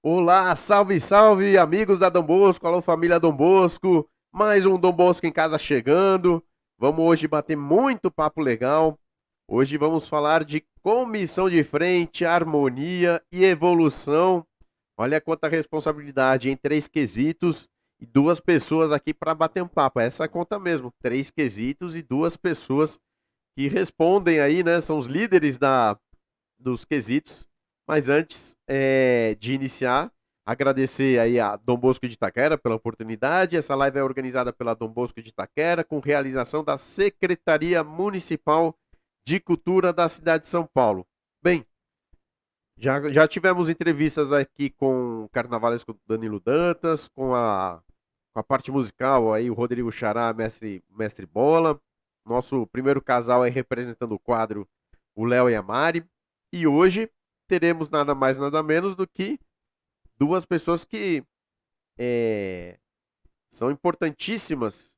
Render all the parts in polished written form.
Olá, salve, salve, amigos da Dom Bosco, alô família Dom Bosco, mais um Dom Bosco em casa chegando. Vamos hoje bater muito papo legal. Hoje vamos falar de comissão de frente, harmonia e evolução. Olha quanta responsabilidade em três quesitos e duas pessoas aqui para bater um papo. Essa conta mesmo, três quesitos e duas pessoas que respondem aí, né? São os líderes dos quesitos. Mas antes de iniciar, agradecer aí a Dom Bosco de Itaquera pela oportunidade. Essa live é organizada pela Dom Bosco de Itaquera, com realização da Secretaria Municipal de Cultura da cidade de São Paulo. Bem, já tivemos entrevistas aqui com o Carnavalesco Danilo Dantas, com a parte musical aí, o Rodrigo Xará, mestre Bola. Nosso primeiro casal aí representando o quadro, o Léo e a Mari. E hoje teremos nada mais, nada menos do que duas pessoas que é, são importantíssimas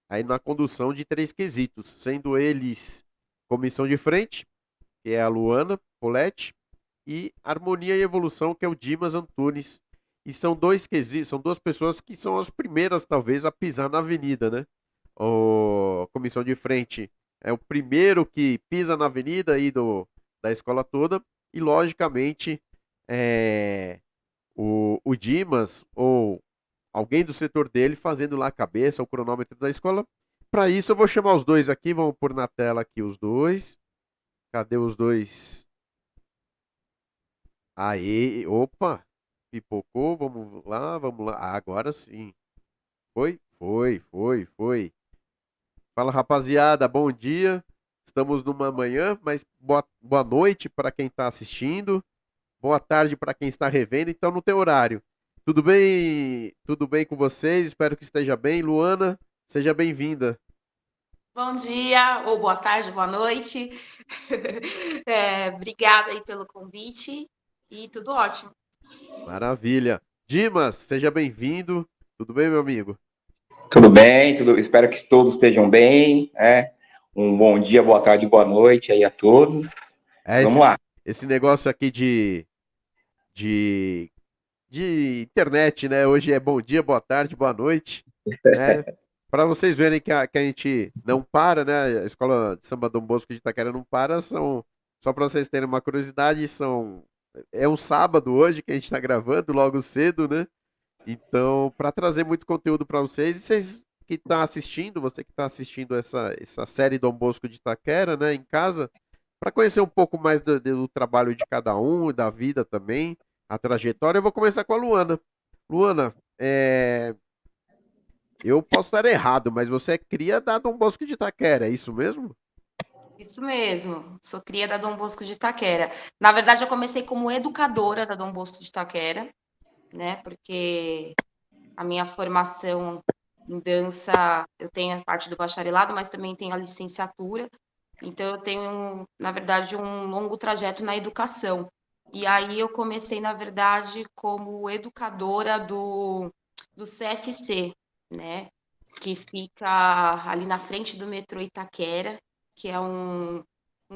aí na condução de três quesitos, sendo eles comissão de frente, que é a Luana Poletti, e harmonia e evolução, que é o Dimas Antunes. E são dois quesitos, são duas pessoas que são as primeiras, talvez, a pisar na avenida, né? O comissão de frente é o primeiro que pisa na avenida aí da escola toda, e logicamente é, o Dimas ou alguém do setor dele fazendo lá a cabeça, o cronômetro da escola. Para isso, eu vou chamar os dois aqui, vamos pôr na tela aqui os dois. Cadê os dois? Aí, opa, pipocou, vamos lá, vamos lá. Ah, agora sim. Foi. Fala, rapaziada, bom dia. Estamos numa manhã, mas boa noite para quem está assistindo. Boa tarde para quem está revendo, então não tem horário. Tudo bem? Tudo bem com vocês? Espero que esteja bem. Luana, seja bem-vinda. Bom dia, ou boa tarde, boa noite. Obrigada aí pelo convite e tudo ótimo. Maravilha. Dimas, seja bem-vindo. Tudo bem, meu amigo? Tudo bem, espero que todos estejam bem, né? Um bom dia, boa tarde, boa noite aí a todos. É Vamos esse, lá. esse negócio aqui de, de internet, né? Hoje é bom dia, boa tarde, boa noite, né? Para vocês verem que a gente não para, né? A Escola de Samba Dom Bosco de Itaquera não para, só para vocês terem uma curiosidade, é um sábado hoje que a gente está gravando logo cedo, né? Então, para trazer muito conteúdo para vocês, e vocês que estão assistindo, você que está assistindo essa série Dom Bosco de Itaquera, né, em casa, para conhecer um pouco mais do trabalho de cada um, da vida também, a trajetória, eu vou começar com a Luana. Luana, eu posso estar errado, mas você é cria da Dom Bosco de Itaquera, é isso mesmo? Isso mesmo, sou cria da Dom Bosco de Itaquera. Na verdade, eu comecei como educadora da Dom Bosco de Itaquera, né? Porque a minha formação em dança, eu tenho a parte do bacharelado, mas também tenho a licenciatura. Então, eu tenho, na verdade, um longo trajeto na educação. E aí eu comecei, na verdade, como educadora do CFC, né? Que fica ali na frente do metrô Itaquera, que é um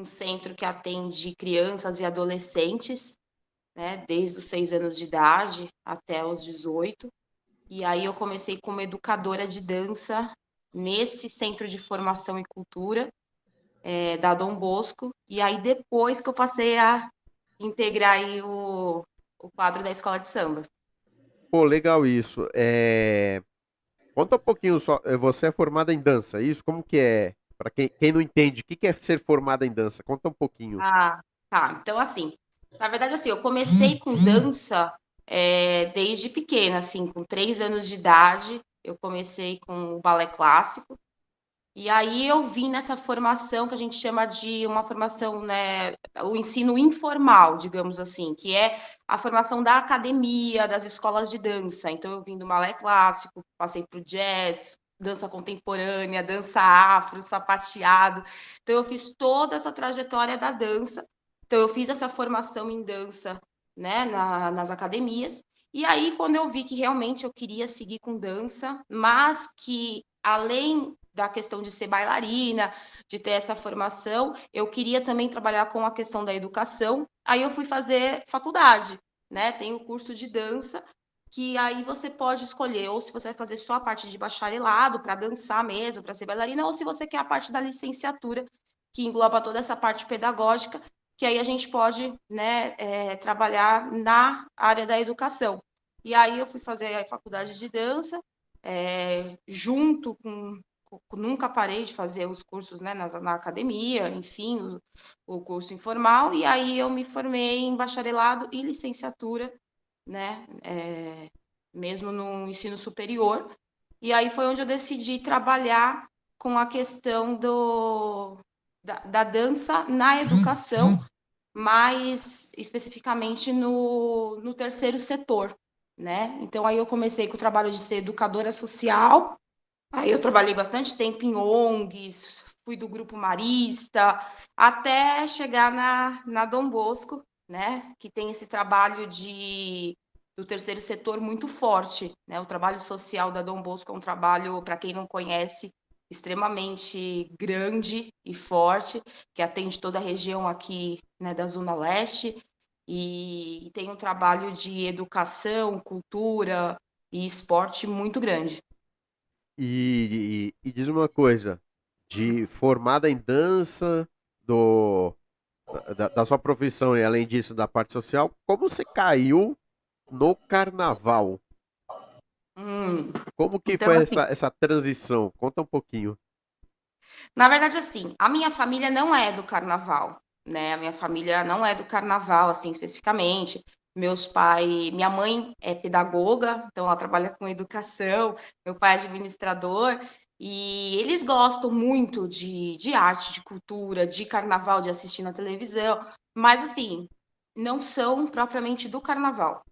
centro que atende crianças e adolescentes, né? Desde os 6 anos de idade até os 18. E aí eu comecei como educadora de dança nesse centro de formação e cultura da Dom Bosco. E aí depois que eu passei a integrar aí o quadro da escola de samba. Pô, legal isso. Conta um pouquinho só, você é formada em dança, é isso? Como que é? Para quem não entende, o que que é ser formada em dança? Conta um pouquinho. Ah, tá. Então, assim, na verdade, assim, eu comecei com dança desde pequena, assim, com 3 anos de idade, eu comecei com o balé clássico. E aí eu vim nessa formação que a gente chama de uma formação, né, o ensino informal, digamos assim, que é a formação da academia, das escolas de dança. Então eu vim do balé clássico, passei para o jazz, dança contemporânea, dança afro, sapateado. Então eu fiz toda essa trajetória da dança. Então eu fiz essa formação em dança, né, nas academias. E aí, quando eu vi que realmente eu queria seguir com dança, mas que além da questão de ser bailarina, de ter essa formação, eu queria também trabalhar com a questão da educação. Aí eu fui fazer faculdade, né? Tem o curso de dança, que aí você pode escolher, ou se você vai fazer só a parte de bacharelado, para dançar mesmo, para ser bailarina, ou se você quer a parte da licenciatura, que engloba toda essa parte pedagógica, que aí a gente pode, né, trabalhar na área da educação. E aí eu fui fazer a faculdade de dança, junto com nunca parei de fazer os cursos, né, na academia, enfim, o curso informal, e aí eu me formei em bacharelado e licenciatura, né, mesmo no ensino superior, e aí foi onde eu decidi trabalhar com a questão da dança na educação, mais especificamente no terceiro setor, né? Então aí eu comecei com o trabalho de ser educadora social, aí eu trabalhei bastante tempo em ONGs, fui do Grupo Marista, até chegar na Dom Bosco, né? Que tem esse trabalho do terceiro setor muito forte, né? O trabalho social da Dom Bosco é um trabalho, para quem não conhece, extremamente grande e forte, que atende toda a região aqui, né, da Zona Leste, e tem um trabalho de educação, cultura e esporte muito grande. E diz uma coisa, de formada em dança, do, da sua profissão e além disso da parte social, como você caiu no carnaval? Como que Então, foi assim, essa transição? Conta um pouquinho. na verdade, assim, a minha família não é do carnaval, né? A minha família não é do carnaval, assim, especificamente. Minha mãe é pedagoga, então ela trabalha com educação, meu pai é administrador, e eles gostam muito de arte, de cultura, de carnaval, de assistir na televisão, mas, assim, não são propriamente do carnaval.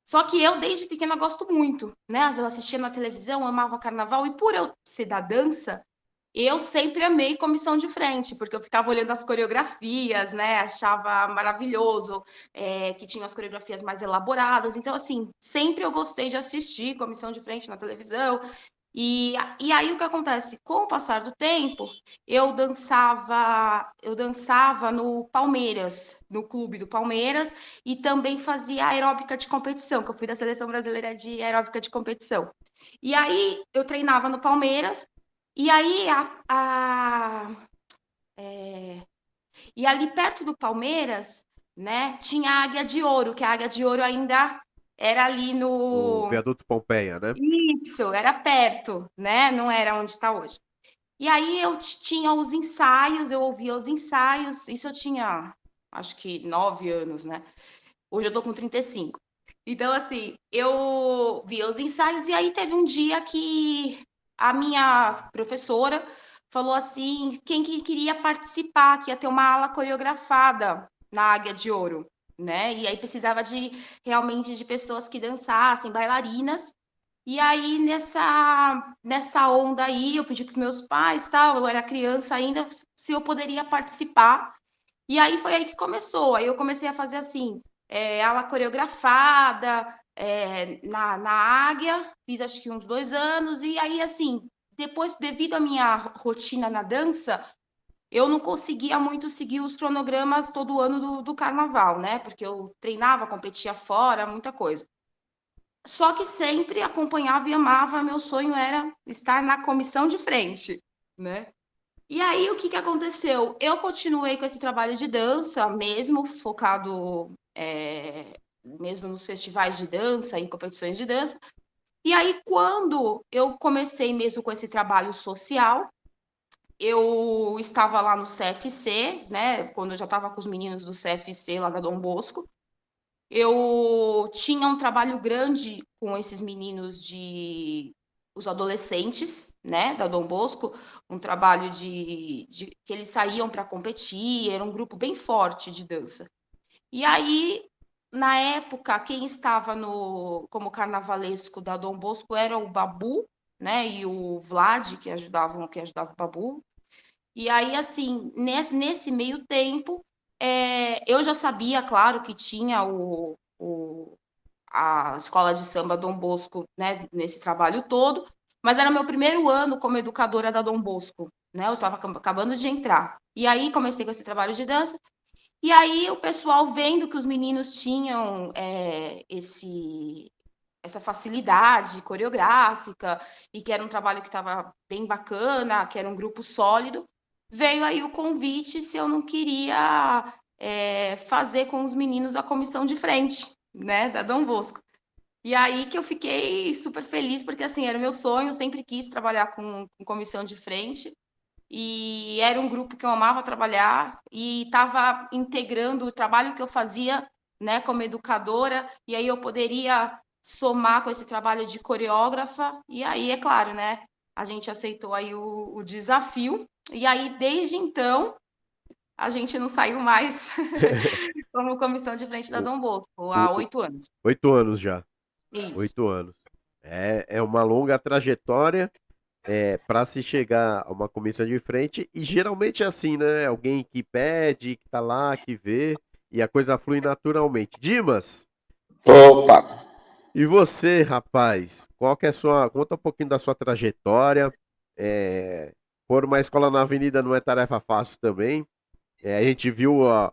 Só que eu, desde pequena, gosto muito, né? Eu assistia na televisão, amava carnaval, e por eu ser da dança, eu sempre amei comissão de frente, porque eu ficava olhando as coreografias, né? Achava maravilhoso, que tinha as coreografias mais elaboradas. Então, assim, sempre eu gostei de assistir comissão de frente na televisão. E aí o que acontece? Com o passar do tempo, eu dançava no Palmeiras, no clube do Palmeiras, e também fazia aeróbica de competição, que eu fui da seleção brasileira de aeróbica de competição. E aí eu treinava no Palmeiras, e aí e ali perto do Palmeiras, né, tinha a Águia de Ouro, que a Águia de Ouro ainda era ali No no. Viaduto Pompeia, né? Isso, era perto, né? Não era onde está hoje. E aí eu tinha os ensaios, eu ouvia os ensaios, isso eu tinha, acho que 9 anos, né? Hoje eu tô com 35. Então, assim, eu via os ensaios e aí teve um dia que a minha professora falou assim, quem que queria participar, que ia ter uma aula coreografada na Águia de Ouro, né? E aí precisava realmente de pessoas que dançassem, bailarinas. E aí, nessa onda aí, eu pedi para meus pais, tal, eu era criança ainda, se eu poderia participar. E aí foi aí que começou. Aí eu comecei a fazer assim, aula coreografada, na Águia, fiz acho que uns 2 anos, e aí assim, depois, devido à minha rotina na dança, eu não conseguia muito seguir os cronogramas todo ano do carnaval, né? Porque eu treinava, competia fora, muita coisa. Só que sempre acompanhava e amava, meu sonho era estar na comissão de frente, né? E aí, o que que aconteceu? Eu continuei com esse trabalho de dança, mesmo focado, mesmo nos festivais de dança, em competições de dança. E aí, quando eu comecei mesmo com esse trabalho social, eu estava lá no CFC, né? Quando eu já estava com os meninos do CFC lá da Dom Bosco, eu tinha um trabalho grande com esses meninos os adolescentes, né, da Dom Bosco, um trabalho de que eles saíam para competir, era um grupo bem forte de dança. E aí, na época, quem estava como carnavalesco da Dom Bosco era o Babu, né, e o Vlad, que ajudava o Babu. E aí, assim, nesse meio tempo, eu já sabia, claro, que tinha a escola de samba Dom Bosco, né, nesse trabalho todo, mas era meu primeiro ano como educadora da Dom Bosco, né? Eu estava acabando de entrar. E aí comecei com esse trabalho de dança. E aí o pessoal vendo que os meninos tinham essa facilidade coreográfica e que era um trabalho que estava bem bacana, que era um grupo sólido, veio aí o convite se eu não queria fazer com os meninos a comissão de frente, né, da Dom Bosco. E aí que eu fiquei super feliz, porque assim, era o meu sonho, eu sempre quis trabalhar com comissão de frente. E era um grupo que eu amava trabalhar e estava integrando o trabalho que eu fazia, né, como educadora, e aí eu poderia somar com esse trabalho de coreógrafa, e aí, é claro, né, a gente aceitou aí o desafio, e aí, desde então, a gente não saiu mais como comissão de frente da O, Dom Bosco, há o, 8 anos. 8 anos já. Isso. 8 anos. É uma longa trajetória para se chegar a uma comissão de frente, e geralmente é assim, né? Alguém que pede, que tá lá, que vê, e a coisa flui naturalmente. Dimas, Opa! e você, rapaz? Qual que é a sua. Conta um pouquinho da sua trajetória. É, Pôr uma escola na avenida não é tarefa fácil também. A gente viu a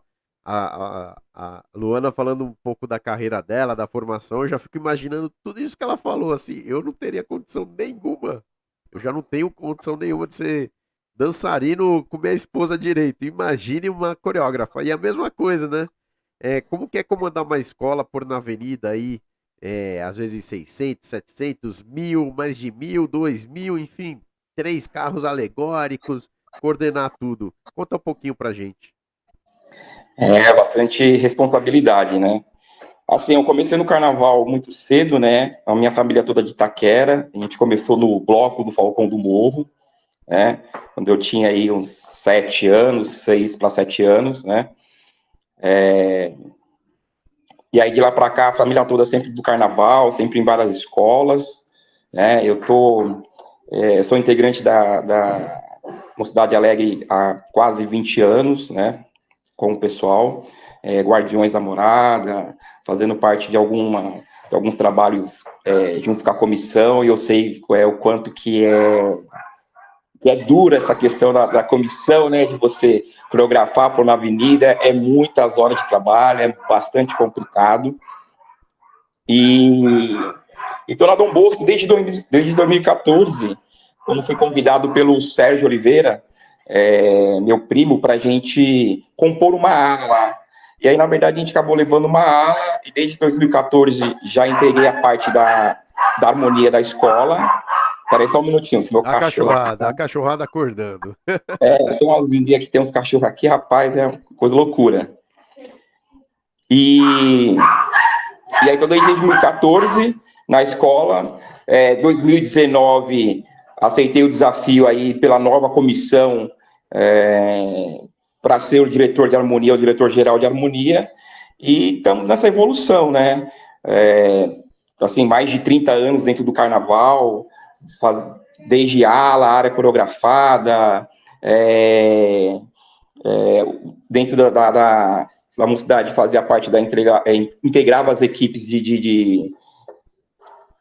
Luana falando um pouco da carreira dela, da formação. Eu já fico imaginando tudo isso que ela falou, assim. Eu não teria condição nenhuma. Eu já não tenho condição nenhuma de ser dançarino com minha esposa direito. Imagine uma coreógrafa. E a mesma coisa, né? Como que é comandar uma escola, pôr na avenida aí, às vezes 600, 700, 1.000, mais de 1.000, 2.000, enfim, 3 carros alegóricos, coordenar tudo. Conta um pouquinho pra gente. É bastante responsabilidade, né? Assim, eu comecei no carnaval muito cedo, né? A minha família toda de Itaquera. A gente começou no bloco do Falcão do Morro, né? Quando eu tinha aí uns 7 anos, 6 para 7 anos, né? E aí de lá para cá, a família toda sempre do carnaval, sempre em várias escolas, né? Sou integrante da Mocidade Alegre há quase 20 anos, né? Com o pessoal, Guardiões da Morada, fazendo parte de alguns trabalhos junto com a comissão, e eu sei o quanto que é dura essa questão da comissão, né, de você coreografar por uma avenida, é muitas horas de trabalho, é bastante complicado, e estou na Dom Bosco desde 2014, quando fui convidado pelo Sérgio Oliveira, meu primo, para a gente compor uma ala lá. E aí, na verdade, a gente acabou levando uma ala, e desde 2014 já integrei a parte da harmonia da escola. Peraí só um minutinho, que meu cachorro aqui A cachorrada acordando. tem umas vizinhas que tem uns cachorros aqui, rapaz, é uma coisa loucura. E, e aí, tô desde 2014 na escola. 2019, aceitei o desafio aí pela nova comissão para ser o diretor de harmonia, o diretor-geral de harmonia, e estamos nessa evolução, né? Assim, mais de 30 anos dentro do carnaval, desde ala, área coreografada, dentro da mocidade fazia parte integrava as equipes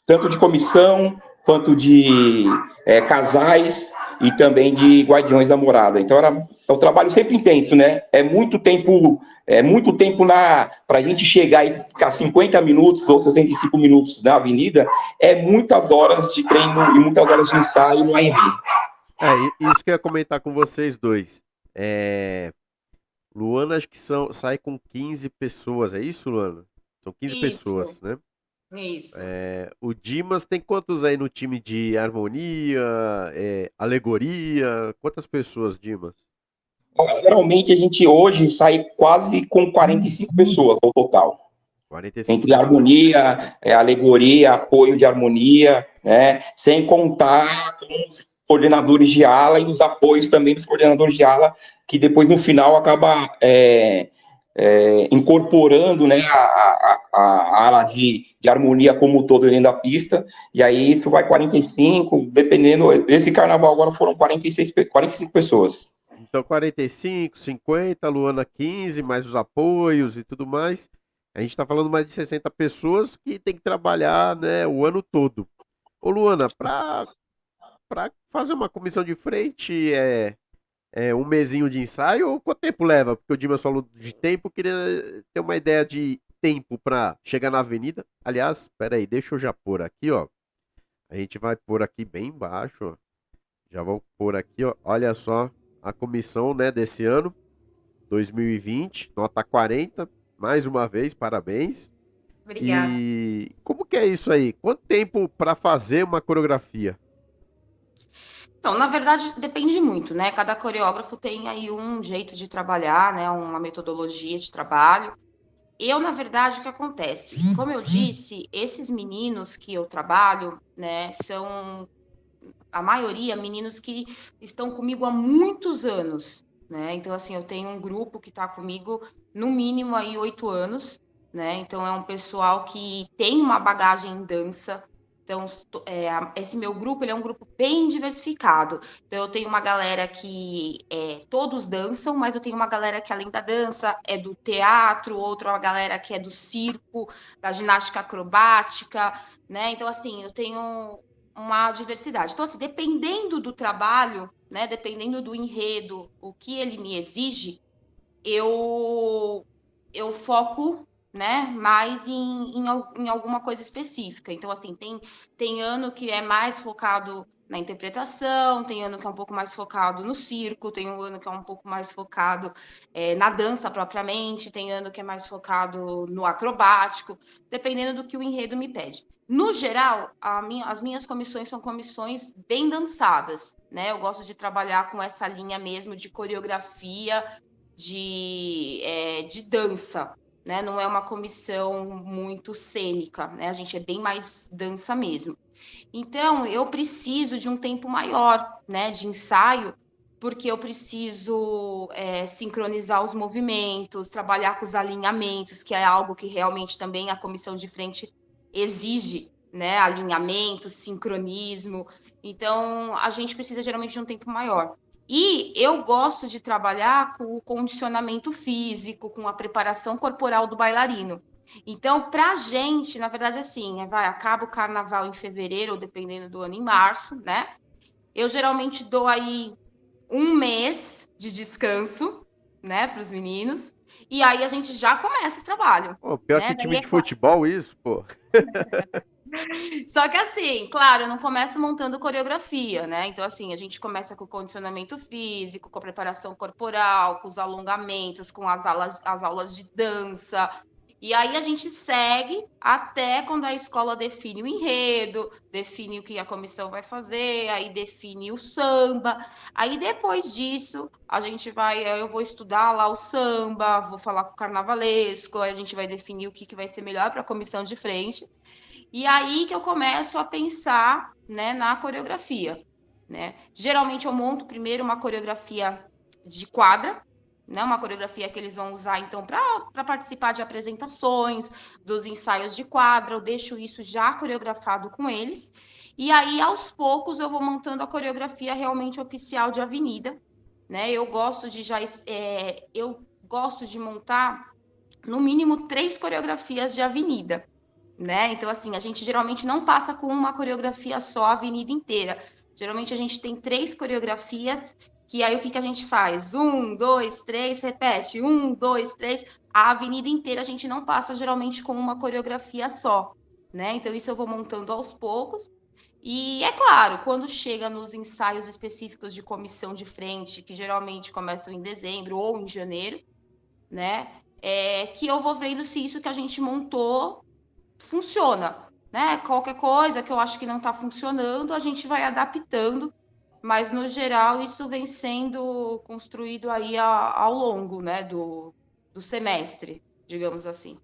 tanto de comissão quanto de casais e também de guardiões da morada. Então é um trabalho sempre intenso, né? É muito tempo para a gente chegar e ficar 50 minutos ou 65 minutos na avenida, é muitas horas de treino e muitas horas de ensaio no AMB. Isso que eu ia comentar com vocês dois. É, Luana, acho que sai com 15 pessoas, é isso, Luana? São 15 Isso, pessoas, né? isso. O Dimas tem quantos aí no time de harmonia, alegoria? Quantas pessoas, Dimas? Geralmente a gente hoje sai quase com 45 pessoas ao total. 45 Entre pessoas. harmonia, alegoria, apoio de harmonia, né? Sem contar com os coordenadores de ala e os apoios também dos coordenadores de ala, que depois no final acaba incorporando, né, a ala de harmonia como um todo dentro da pista, e aí isso vai 45, dependendo, desse carnaval agora foram 45 pessoas. Então, 45, 50, Luana 15, mais os apoios e tudo mais. A gente está falando mais de 60 pessoas que tem que trabalhar, né, o ano todo. Ô, Luana, para fazer uma comissão de frente, um mesinho de ensaio ou quanto tempo leva? Porque o Dimas falou de tempo, eu queria ter uma ideia de tempo para chegar na avenida. Aliás, espera aí, deixa eu já pôr aqui, ó. A gente vai pôr aqui bem embaixo, ó. Já vou pôr aqui, ó. Olha só a comissão, né, desse ano, 2020, nota 40. Mais uma vez, parabéns. Obrigada. E como que é isso aí? Quanto tempo para fazer uma coreografia? Então, na verdade, depende muito, né? Cada coreógrafo tem aí um jeito de trabalhar, né? Uma metodologia de trabalho. Eu, na verdade, o que acontece? Como eu disse, esses meninos que eu trabalho, né, são a maioria meninos que estão comigo há muitos anos, né? Então, assim, eu tenho um grupo que está comigo no mínimo aí 8 anos, né? Então, é um pessoal que tem uma bagagem em dança. Então, esse meu grupo, ele é um grupo bem diversificado. Então, eu tenho uma galera que todos dançam, mas eu tenho uma galera que, além da dança, é do teatro, outra galera que é do circo, da ginástica acrobática, né? Então, assim, eu tenho uma diversidade. Então, assim, dependendo do trabalho, né, dependendo do enredo, o que ele me exige, eu, eu foco, né, mais em alguma coisa específica. Então, assim, tem ano que é mais focado na interpretação, tem ano que é um pouco mais focado no circo, tem um ano que é um pouco mais focado na dança propriamente, tem ano que é mais focado no acrobático, dependendo do que o enredo me pede. No geral, as minhas comissões são comissões bem dançadas, né? Eu gosto de trabalhar com essa linha mesmo de coreografia, de dança, né? Não é uma comissão muito cênica, né? A gente é bem mais dança mesmo. Então, eu preciso de um tempo maior, né, de ensaio, porque eu preciso sincronizar os movimentos, trabalhar com os alinhamentos, que é algo que realmente também a comissão de frente exige, né? Alinhamento, sincronismo. Então, a gente precisa geralmente de um tempo maior. E eu gosto de trabalhar com o condicionamento físico, com a preparação corporal do bailarino. Então, para a gente, na verdade, assim, acaba o carnaval em fevereiro, ou dependendo do ano, em março, né? Eu geralmente dou aí um mês de descanso, né, para os meninos, e aí a gente já começa o trabalho, Pô, pior né? que time Daí de futebol isso, pô. Só que assim, claro, eu não começo montando coreografia, né? Então, assim, a gente começa com o condicionamento físico, com a preparação corporal, com os alongamentos, com as aulas de dança. E aí a gente segue até quando a escola define o enredo, define o que a comissão vai fazer, aí define o samba. Aí depois disso, eu vou estudar lá o samba, vou falar com o carnavalesco, aí a gente vai definir o que vai ser melhor para a comissão de frente. E aí que eu começo a pensar, né, na coreografia, né? Geralmente eu monto primeiro uma coreografia de quadra, né, uma coreografia que eles vão usar então para participar de apresentações, dos ensaios de quadra, eu deixo isso já coreografado com eles. E aí aos poucos eu vou montando a coreografia realmente oficial de avenida, né? Eu gosto de montar no mínimo 3 coreografias de avenida, né? Então, assim, a gente geralmente não passa com uma coreografia só a avenida inteira. Geralmente a gente tem 3 coreografias, que aí o que a gente faz? 1, 2, 3, repete. 1, 2, 3. A avenida inteira a gente não passa geralmente com uma coreografia só, né? Então, isso eu vou montando aos poucos. E é claro, quando chega nos ensaios específicos de comissão de frente, que geralmente começam em dezembro ou em janeiro, né? Que eu vou vendo se isso que a gente montou funciona, né? Qualquer coisa que eu acho que não está funcionando, a gente vai adaptando, mas no geral isso vem sendo construído aí ao longo, né, do semestre, digamos assim.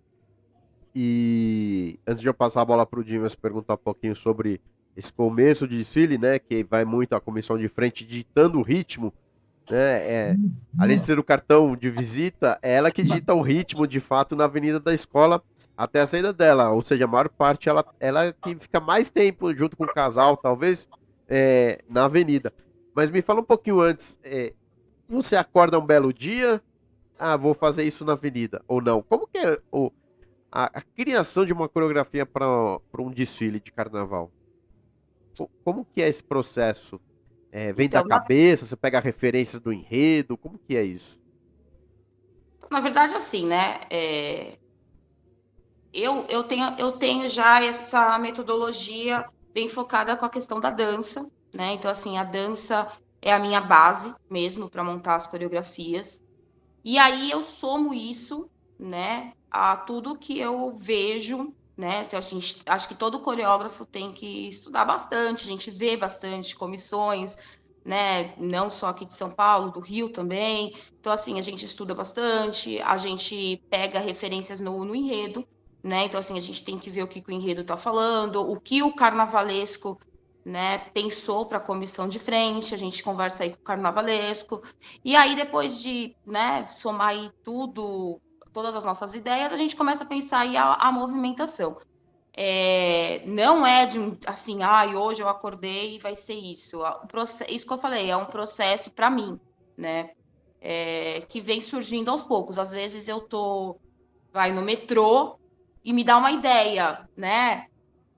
E antes de eu passar a bola pro Dimas perguntar um pouquinho sobre esse começo de desfile, né? Que vai muito a comissão de frente ditando o ritmo, né? Além de ser o cartão de visita, é ela que dita o ritmo de fato na avenida da escola até a saída dela. Ou seja, a maior parte ela que fica mais tempo junto com o casal, talvez, na avenida. Mas me fala um pouquinho antes, você acorda um belo dia, ah, vou fazer isso na avenida, ou não? Como que é a criação de uma coreografia para um desfile de carnaval? Como que é esse processo? Vem da Então, cabeça, você pega referências do enredo, como que é isso? na verdade, assim, né? Eu tenho já essa metodologia bem focada com a questão da dança, né? Então, assim, a dança é a minha base mesmo para montar as coreografias. E aí eu somo isso, né, a tudo que eu vejo, né? Assim, acho que todo coreógrafo tem que estudar bastante, a gente vê bastante comissões, né? Não só aqui de São Paulo, do Rio também. Então, assim, a gente estuda bastante, a gente pega referências no enredo, né? Então, assim, a gente tem que ver o que o enredo está falando, o que o carnavalesco, né, pensou para a comissão de frente, a gente conversa aí com o carnavalesco. E aí, depois de, né, somar aí tudo, todas as nossas ideias, a gente começa a pensar aí a movimentação. Não é de assim, hoje eu acordei e vai ser isso. Isso que eu falei, é um processo para mim, né? Que vem surgindo aos poucos. Às vezes eu vai no metrô e me dá uma ideia, né?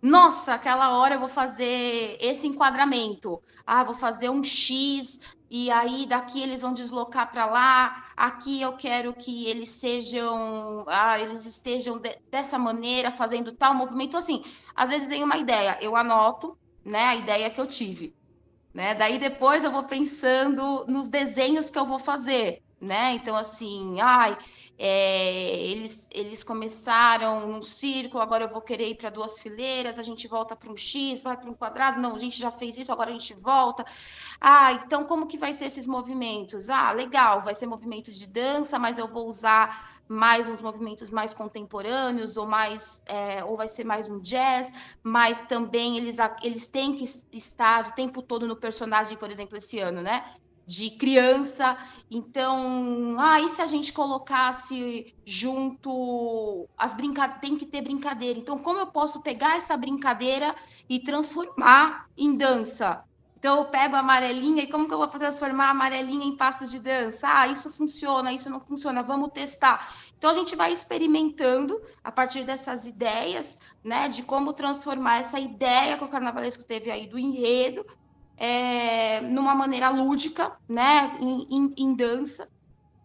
Nossa, aquela hora eu vou fazer esse enquadramento. Vou fazer um X e aí daqui eles vão deslocar para lá. Aqui eu quero que eles sejam, eles estejam dessa maneira, fazendo tal movimento. Assim, às vezes vem uma ideia, eu anoto, né, a ideia que eu tive, né? Daí depois eu vou pensando nos desenhos que eu vou fazer, né? Então, assim, eles começaram num círculo, agora eu vou querer ir para duas fileiras, a gente volta para um X, vai para um quadrado, não, a gente já fez isso, agora a gente volta. Então como que vai ser esses movimentos? Legal, vai ser movimento de dança, mas eu vou usar mais uns movimentos mais contemporâneos, ou vai ser mais um jazz, mas também eles têm que estar o tempo todo no personagem, por exemplo, esse ano, né? De criança. Então, e se a gente colocasse junto as brincadeiras? Tem que ter brincadeira. Então, como eu posso pegar essa brincadeira e transformar em dança? Então, eu pego a amarelinha e como que eu vou transformar a amarelinha em passos de dança? Isso funciona, isso não funciona, vamos testar. Então, a gente vai experimentando a partir dessas ideias, né, de como transformar essa ideia que o carnavalesco teve aí do enredo numa maneira lúdica, né, em dança,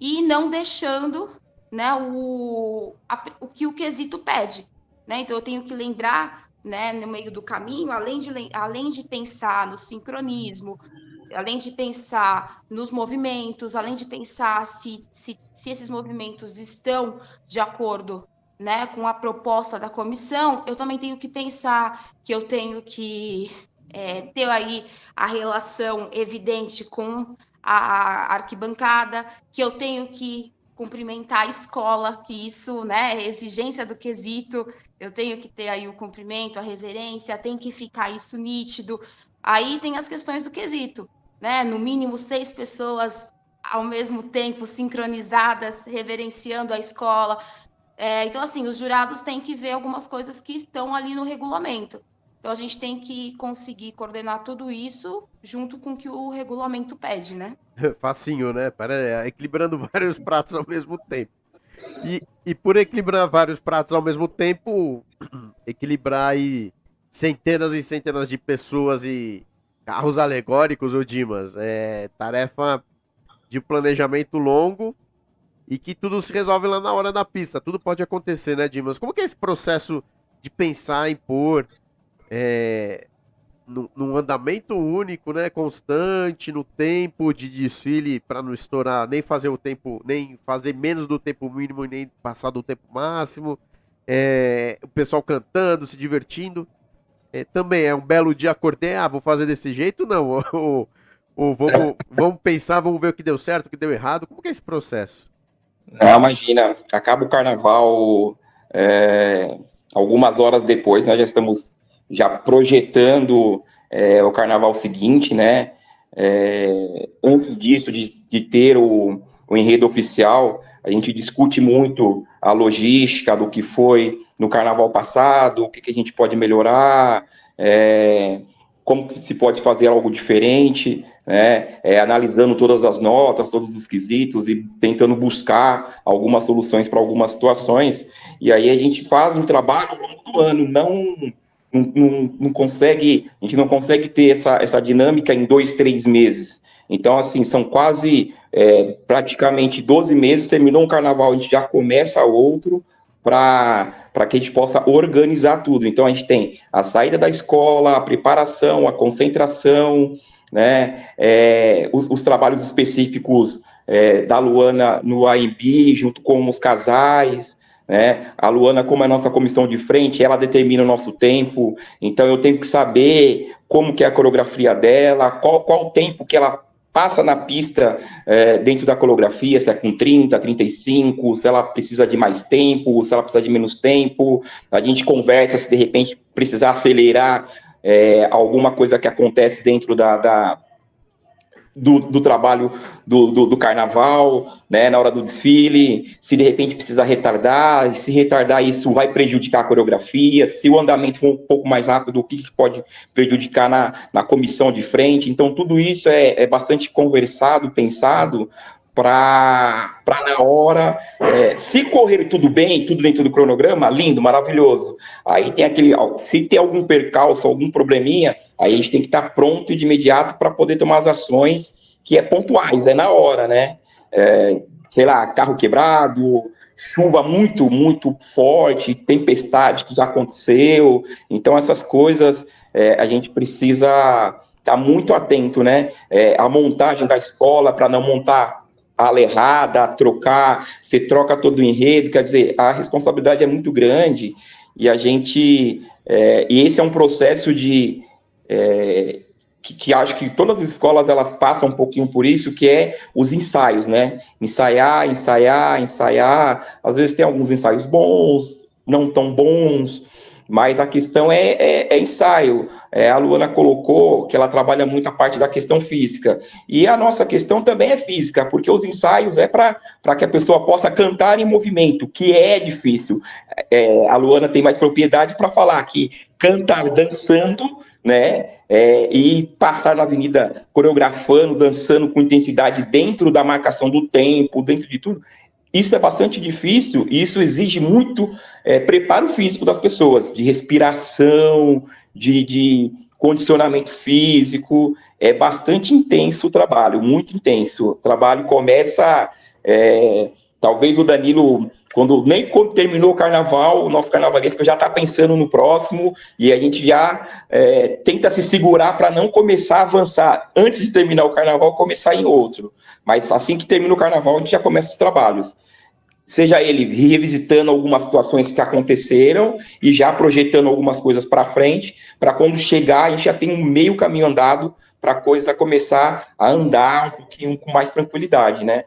e não deixando, né, o que o quesito pede, né? Então eu tenho que lembrar, né, no meio do caminho, além de pensar no sincronismo, além de pensar nos movimentos, além de pensar se esses movimentos estão de acordo, né, com a proposta da comissão, eu também tenho que pensar que eu tenho que ter aí a relação evidente com a arquibancada, que eu tenho que cumprimentar a escola, que isso, né, é exigência do quesito, eu tenho que ter aí o cumprimento, a reverência, tem que ficar isso nítido. Aí tem as questões do quesito, né? No mínimo 6 pessoas ao mesmo tempo sincronizadas, reverenciando a escola. Então, assim, os jurados têm que ver algumas coisas que estão ali no regulamento. Então, a gente tem que conseguir coordenar tudo isso junto com o que o regulamento pede, né? Facinho, né? Equilibrando vários pratos ao mesmo tempo. E por equilibrar vários pratos ao mesmo tempo, equilibrar aí centenas e centenas de pessoas e carros alegóricos, ô Dimas, é tarefa de planejamento longo e que tudo se resolve lá na hora da pista. Tudo pode acontecer, né, Dimas? Como que é esse processo de pensar em pôr num andamento único, né, constante, no tempo de desfile, para não estourar, nem fazer o tempo, nem fazer menos do tempo mínimo e nem passar do tempo máximo. O pessoal cantando, se divertindo. Também é um belo dia, acordei, vou fazer desse jeito, não. Ou vamos pensar, vamos ver o que deu certo, o que deu errado. Como que é esse processo? Não, imagina, acaba o carnaval, algumas horas depois, nós já estamos projetando o carnaval seguinte, né? Antes disso, de ter o enredo oficial, a gente discute muito a logística do que foi no carnaval passado, o que a gente pode melhorar, como que se pode fazer algo diferente, né? Analisando todas as notas, todos os quesitos e tentando buscar algumas soluções para algumas situações. E aí a gente faz um trabalho ao longo do ano, não consegue, a gente não consegue ter essa dinâmica em 2, 3 meses. Então, assim, são quase praticamente 12 meses, terminou um carnaval, a gente já começa outro para que a gente possa organizar tudo. Então, a gente tem a saída da escola, a preparação, a concentração, né, os trabalhos específicos da Luana no AMB, junto com os casais, né? A Luana, como é nossa comissão de frente, ela determina o nosso tempo, então eu tenho que saber como que é a coreografia dela, qual o tempo que ela passa na pista dentro da coreografia, se é com 30, 35, se ela precisa de mais tempo, se ela precisa de menos tempo, a gente conversa se de repente precisar acelerar alguma coisa que acontece dentro do trabalho do carnaval, né, na hora do desfile, se de repente precisa retardar, se retardar isso vai prejudicar a coreografia, se o andamento for um pouco mais rápido, o que pode prejudicar na comissão de frente. Então, tudo isso é bastante conversado, pensado, para na hora, se correr tudo bem, tudo dentro do cronograma, lindo, maravilhoso. Aí tem se tem algum percalço, algum probleminha, aí a gente tem que estar pronto de imediato para poder tomar as ações que pontuais, na hora, né? Sei lá, carro quebrado, chuva muito, muito forte, tempestade que já aconteceu. Então, essas coisas a gente precisa estar muito atento, né? A montagem da escola para não montar a ala errada, trocar, você troca todo o enredo, quer dizer, a responsabilidade é muito grande e a gente, e esse é um processo que acho que todas as escolas elas passam um pouquinho por isso, que é os ensaios, né? Ensaiar, ensaiar, ensaiar, às vezes tem alguns ensaios bons, não tão bons, mas a questão é ensaio. A Luana colocou que ela trabalha muito a parte da questão física. E a nossa questão também é física, porque os ensaios para que a pessoa possa cantar em movimento, que é difícil. A Luana tem mais propriedade para falar que cantar dançando, né, e passar na avenida coreografando, dançando com intensidade dentro da marcação do tempo, dentro de tudo, isso é bastante difícil e isso exige muito preparo físico das pessoas, de respiração, de condicionamento físico. É bastante intenso o trabalho, muito intenso. O trabalho começa, talvez o Danilo, quando terminou o carnaval, o nosso carnavalesco já está pensando no próximo e a gente já tenta se segurar para não começar a avançar. Antes de terminar o carnaval, começar em outro. Mas assim que termina o carnaval, a gente já começa os trabalhos. Seja ele revisitando algumas situações que aconteceram e já projetando algumas coisas para frente, para quando chegar, a gente já tem um meio caminho andado para a coisa começar a andar um pouquinho com mais tranquilidade, né?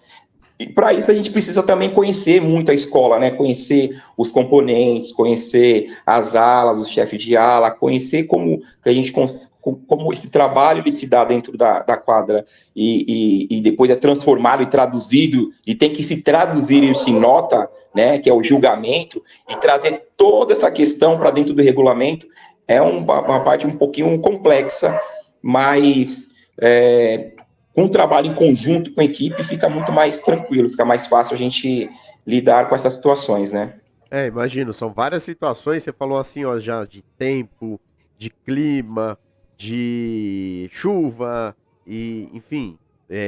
E para isso a gente precisa também conhecer muito a escola, né? Conhecer os componentes, conhecer as alas, os chefes de ala, conhecer como esse trabalho ele se dá dentro da quadra e depois é transformado e traduzido, e tem que se traduzir isso em nota, né? Que é o julgamento, e trazer toda essa questão para dentro do regulamento é uma parte um pouquinho complexa, mas com o trabalho em conjunto com a equipe, fica muito mais tranquilo, fica mais fácil a gente lidar com essas situações, né? Imagino, são várias situações, você falou assim, ó, já de tempo, de clima, de chuva, e, enfim,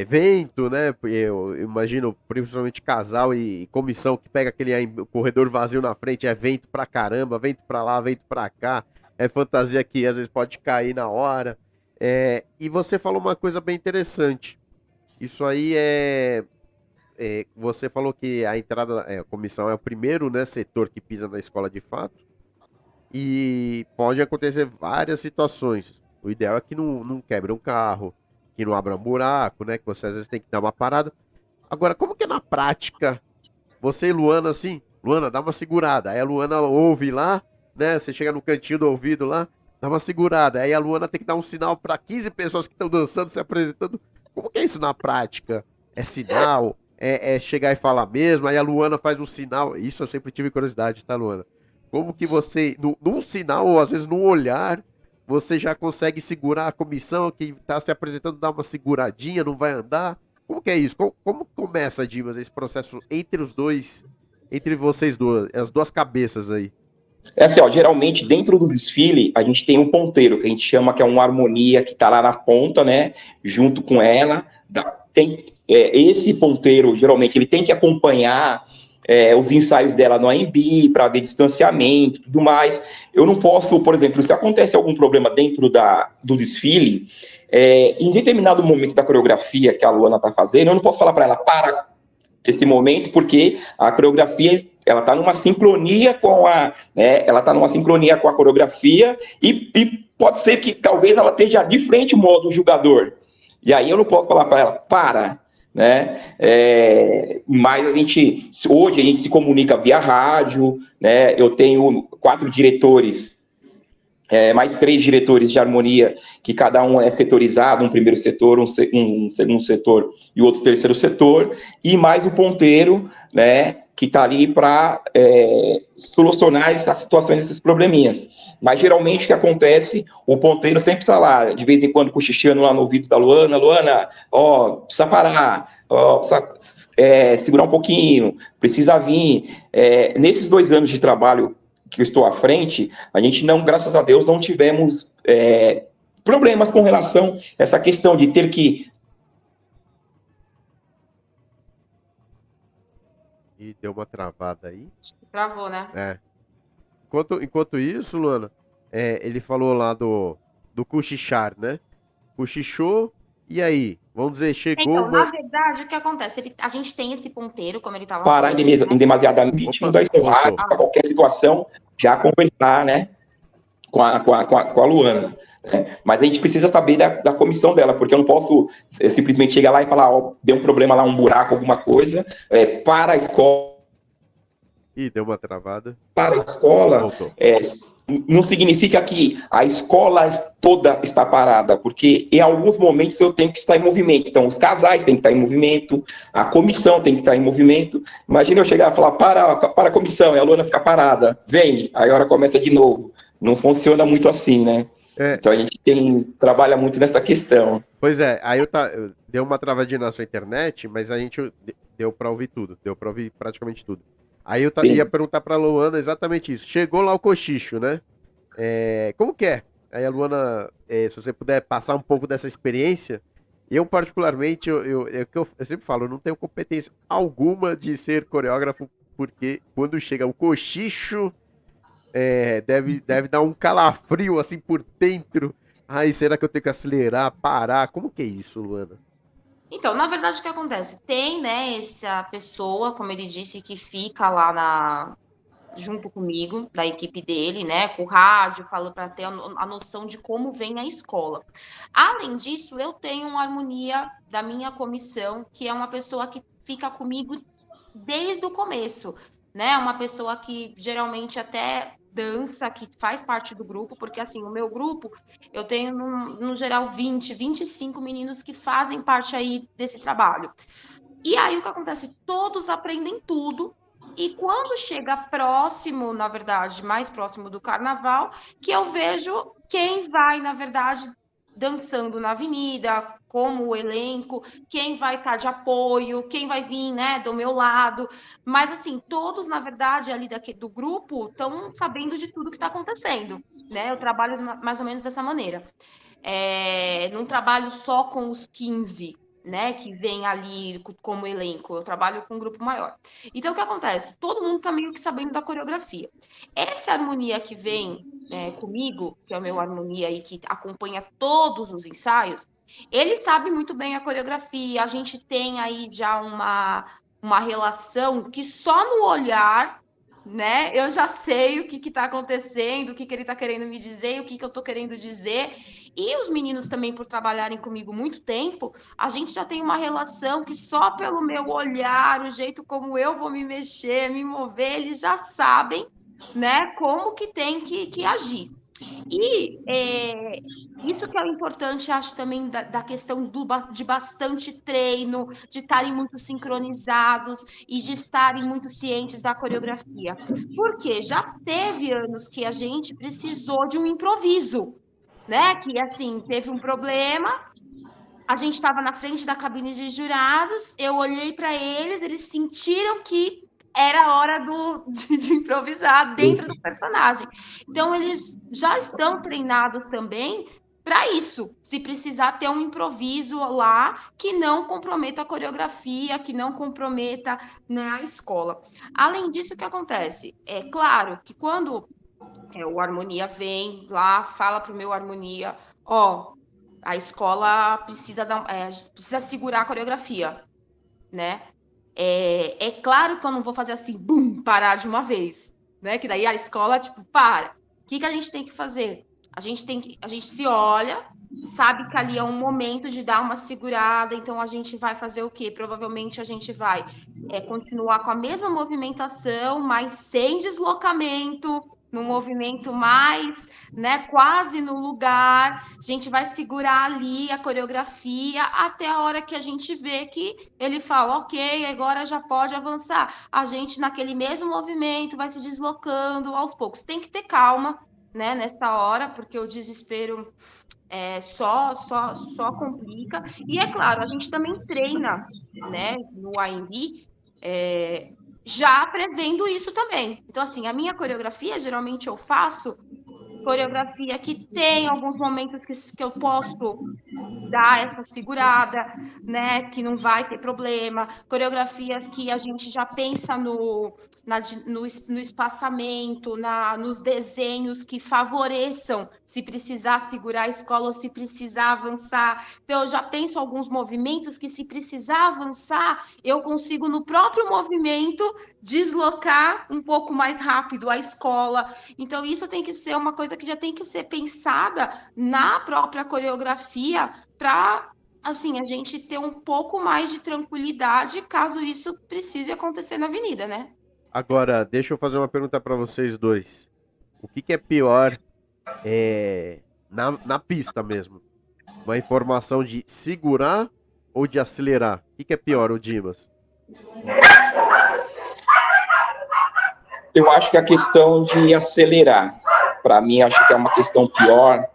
vento, né? Eu imagino, principalmente casal e comissão que pega aquele corredor vazio na frente, é vento pra caramba, vento pra lá, vento pra cá, é fantasia que às vezes pode cair na hora. E você falou uma coisa bem interessante. Isso aí você falou que a entrada, a comissão é o primeiro, né, setor que pisa na escola de fato. E pode acontecer várias situações. O ideal é que não quebre um carro, que não abra um buraco, né? Que você às vezes tem que dar uma parada. Agora, como que é na prática? Você e Luana, assim, Luana, dá uma segurada. Aí a Luana ouve lá, né? Você chega no cantinho do ouvido lá, dá uma segurada. Aí a Luana tem que dar um sinal para 15 pessoas que estão dançando, se apresentando. Como que é isso na prática? É sinal? É chegar e falar mesmo? Aí a Luana faz um sinal. Isso eu sempre tive curiosidade, tá, Luana? Como que você, num sinal, ou às vezes num olhar, você já consegue segurar a comissão que está se apresentando, dar uma seguradinha, não vai andar? Como que é isso? Como começa, Dimas, esse processo entre os dois, entre vocês duas, as duas cabeças aí? É assim, ó, geralmente dentro do desfile a gente tem um ponteiro, que a gente chama que é uma harmonia que tá lá na ponta, né, junto com ela. Esse ponteiro, geralmente, ele tem que acompanhar os ensaios dela no AMB para ver distanciamento e tudo mais. Eu não posso, por exemplo, se acontece algum problema dentro do desfile, em determinado momento da coreografia que a Luana tá fazendo, eu não posso falar para ela, para esse momento, porque a coreografia ela está numa sincronia com ela está numa sincronia com a coreografia e pode ser que talvez ela esteja de frente ao modo jogador. E aí eu não posso falar para ela, para, né? Mas hoje a gente se comunica via rádio, né? Eu tenho 4 diretores, mais 3 diretores de harmonia, que cada um é setorizado, um primeiro setor, um segundo setor e outro terceiro setor, e mais um ponteiro, né, que está ali para solucionar essas situações, esses probleminhas. Mas geralmente o que acontece, o ponteiro sempre está lá, de vez em quando cochichando lá no ouvido da Luana, precisa parar, precisa segurar um pouquinho, precisa vir. Nesses 2 anos de trabalho que eu estou à frente, a gente não, graças a Deus, não tivemos problemas com relação a essa questão de ter que... E deu uma travada aí. Travou, né? Enquanto isso, Luana, ele falou lá do cochichar, né? Cochichou, e aí? Vamos dizer, chegou Então, na verdade, o que acontece? A gente tem esse ponteiro, como ele estava parar falando, em demasiadamente, não dar estourado, para qualquer situação, já conversar, né, com a Luana. Né? Mas a gente precisa saber da comissão dela, porque eu não posso simplesmente chegar lá e falar, deu um problema lá, um buraco, alguma coisa, para a escola. Ih, deu uma travada. Para a escola, não significa que a escola toda está parada, porque em alguns momentos eu tenho que estar em movimento. Então, os casais têm que estar em movimento, a comissão tem que estar em movimento. Imagina eu chegar e falar, para a comissão, e a Luana ficar parada, vem, aí a hora começa de novo. Não funciona muito assim, né? Então, a gente trabalha muito nessa questão. Pois é, aí deu uma travadinha na sua internet, mas a gente deu para ouvir tudo, deu para ouvir praticamente tudo. Aí eu ia perguntar pra Luana exatamente isso. Chegou lá o cochicho, né? Como que é? Aí a Luana, se você puder passar um pouco dessa experiência. Eu, particularmente, eu sempre falo, eu não tenho competência alguma de ser coreógrafo, porque quando chega o cochicho, deve dar um calafrio assim por dentro. Ai, será que eu tenho que acelerar, parar? Como que é isso, Luana? Então, na verdade, o que acontece? Tem, né, essa pessoa, como ele disse, que fica lá junto comigo, da equipe dele, né, com o rádio, falando para ter a noção de como vem a escola. Além disso, eu tenho uma harmonia da minha comissão, que é uma pessoa que fica comigo desde o começo, né? Uma pessoa que geralmente até dança, que faz parte do grupo, porque assim, o meu grupo, eu tenho no geral 25 meninos que fazem parte aí desse trabalho. E aí o que acontece? Todos aprendem tudo, e quando chega próximo, na verdade, mais próximo do carnaval, que eu vejo quem vai, na verdade, dançando na avenida, como o elenco, quem vai estar de apoio, quem vai vir, né, do meu lado. Mas, assim, todos, na verdade, ali do grupo estão sabendo de tudo que está acontecendo, né? Eu trabalho mais ou menos dessa maneira. Não trabalho só com os 15, né, que vem ali como elenco, eu trabalho com um grupo maior. Então, o que acontece? Todo mundo tá meio que sabendo da coreografia. Essa harmonia que vem comigo, que é o meu harmonia aí, que acompanha todos os ensaios, ele sabe muito bem a coreografia, a gente tem aí já uma relação que só no olhar, né, eu já sei o que tá acontecendo, o que ele tá querendo me dizer, o que eu tô querendo dizer. E os meninos também, por trabalharem comigo muito tempo, a gente já tem uma relação que só pelo meu olhar, o jeito como eu vou me mexer, me mover, eles já sabem, né, como que tem que agir. E isso que é o importante, acho também, da questão de bastante treino, de estarem muito sincronizados e de estarem muito cientes da coreografia. Porque já teve anos que a gente precisou de um improviso, né? Que, assim, teve um problema, a gente estava na frente da cabine de jurados, eu olhei para eles, eles sentiram que era a hora de improvisar dentro do personagem. Então, eles já estão treinados também para isso, se precisar ter um improviso lá que não comprometa a coreografia, que não comprometa, né, a escola. Além disso, o que acontece? É claro que quando o Harmonia vem lá, fala para o meu Harmonia, ó, a escola precisa segurar a coreografia, né? É claro que eu não vou fazer assim, bum, parar de uma vez, né? Que daí a escola, tipo, para. O que a gente tem que fazer? A gente se olha, sabe que ali é um momento de dar uma segurada, então a gente vai fazer o quê? Provavelmente a gente vai continuar com a mesma movimentação, mas sem deslocamento, no movimento mais, né, quase no lugar. A gente vai segurar ali a coreografia até a hora que a gente vê que ele fala, ok, agora já pode avançar. A gente, naquele mesmo movimento, vai se deslocando aos poucos. Tem que ter calma, né, nessa hora, porque o desespero só complica. E é claro, a gente também treina, né, no AMB, já prevendo isso também. Então, assim, a minha coreografia, geralmente eu faço coreografia que tem alguns momentos que eu posso dar essa segurada, né, que não vai ter problema, coreografias que a gente já pensa no espaçamento, nos desenhos que favoreçam se precisar segurar a escola ou se precisar avançar. Então, eu já penso alguns movimentos que, se precisar avançar, eu consigo, no próprio movimento, deslocar um pouco mais rápido a escola. Então, isso tem que ser uma coisa que já tem que ser pensada na própria coreografia para, assim, a gente ter um pouco mais de tranquilidade caso isso precise acontecer na avenida, né? Agora, deixa eu fazer uma pergunta para vocês dois. O que que é pior na pista mesmo? Uma informação de segurar ou de acelerar? O que que é pior, o Dimas? Eu acho que a questão de acelerar, para mim, acho que é uma questão pior,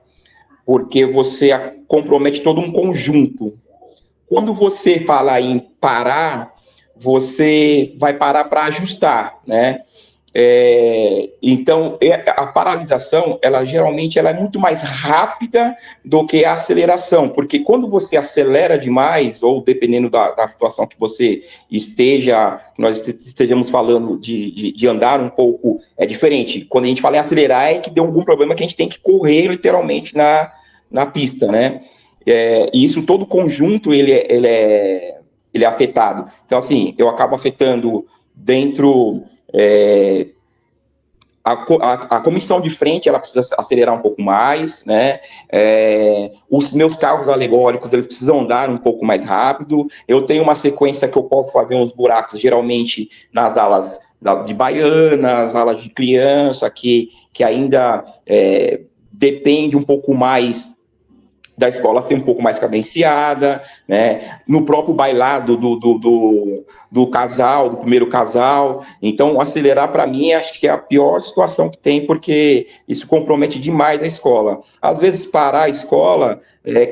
porque você compromete todo um conjunto. Quando você fala em parar, você vai parar para ajustar, né? Então, a paralisação, ela geralmente ela é muito mais rápida do que a aceleração, porque quando você acelera demais, ou dependendo da situação que você esteja, que nós estejamos falando de andar um pouco, é diferente. Quando a gente fala em acelerar, é que deu algum problema que a gente tem que correr literalmente na pista, né? E isso, todo conjunto, ele é afetado. Então, assim, eu acabo afetando dentro... A comissão de frente, ela precisa acelerar um pouco mais, né? Os meus carros alegóricos, eles precisam andar um pouco mais rápido. Eu tenho uma sequência que eu posso fazer uns buracos, geralmente nas alas de baianas, alas de criança, que ainda depende um pouco mais da escola ser um pouco mais cadenciada, né? No próprio bailado do casal, do primeiro casal. Então, acelerar, para mim, acho que é a pior situação que tem, porque isso compromete demais a escola. Às vezes, parar a escola,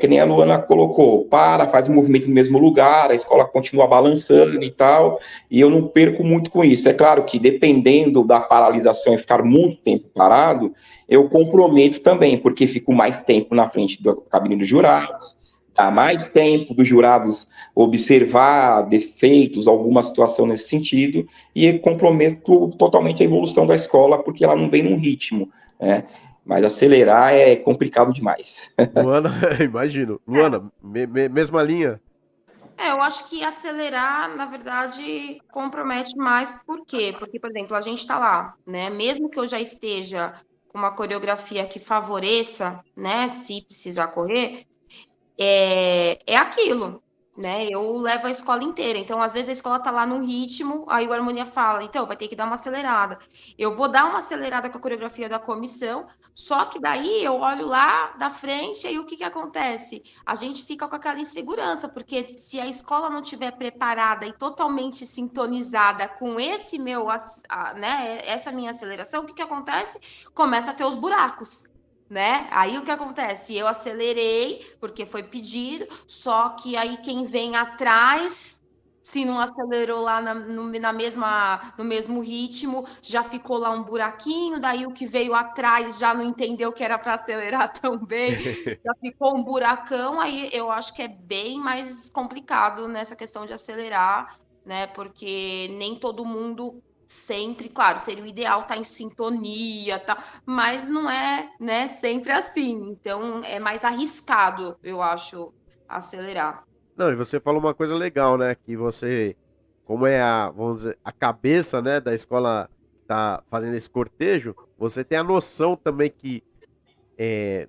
que nem a Luana colocou, faz um movimento no mesmo lugar, a escola continua balançando e tal, e eu não perco muito com isso. É claro que, dependendo da paralisação e ficar muito tempo parado, eu comprometo também, porque fico mais tempo na frente da cabine dos jurados, dá mais tempo dos jurados observar defeitos, alguma situação nesse sentido, e comprometo totalmente a evolução da escola, porque ela não vem num ritmo, né? Mas acelerar é complicado demais. Luana, imagino. Luana, mesma linha? Eu acho que acelerar, na verdade, compromete mais. Por quê? Porque, por exemplo, a gente está lá, né? Mesmo que eu já esteja com uma coreografia que favoreça, né? Se precisar correr, é aquilo, né? Eu levo a escola inteira. Então, às vezes, a escola tá lá num ritmo, aí o Harmonia fala, então, vai ter que dar uma acelerada. Eu vou dar uma acelerada com a coreografia da comissão, só que daí eu olho lá da frente, e aí o que que acontece? A gente fica com aquela insegurança, porque se a escola não tiver preparada e totalmente sintonizada com esse né, essa minha aceleração, o que que acontece? Começa a ter os buracos, né? Aí o que acontece? Eu acelerei porque foi pedido, só que aí quem vem atrás se não acelerou lá no mesmo ritmo, já ficou lá um buraquinho, daí o que veio atrás já não entendeu que era para acelerar também, já ficou um buracão, aí eu acho que é bem mais complicado nessa questão de acelerar, né? Porque nem todo mundo sempre, claro, seria o ideal estar em sintonia, tá? Mas não é, né, sempre assim. Então é mais arriscado, eu acho, acelerar. Não, e você falou uma coisa legal, né? Que você, como é a, vamos dizer, a cabeça, né, da escola que tá fazendo esse cortejo, você tem a noção também que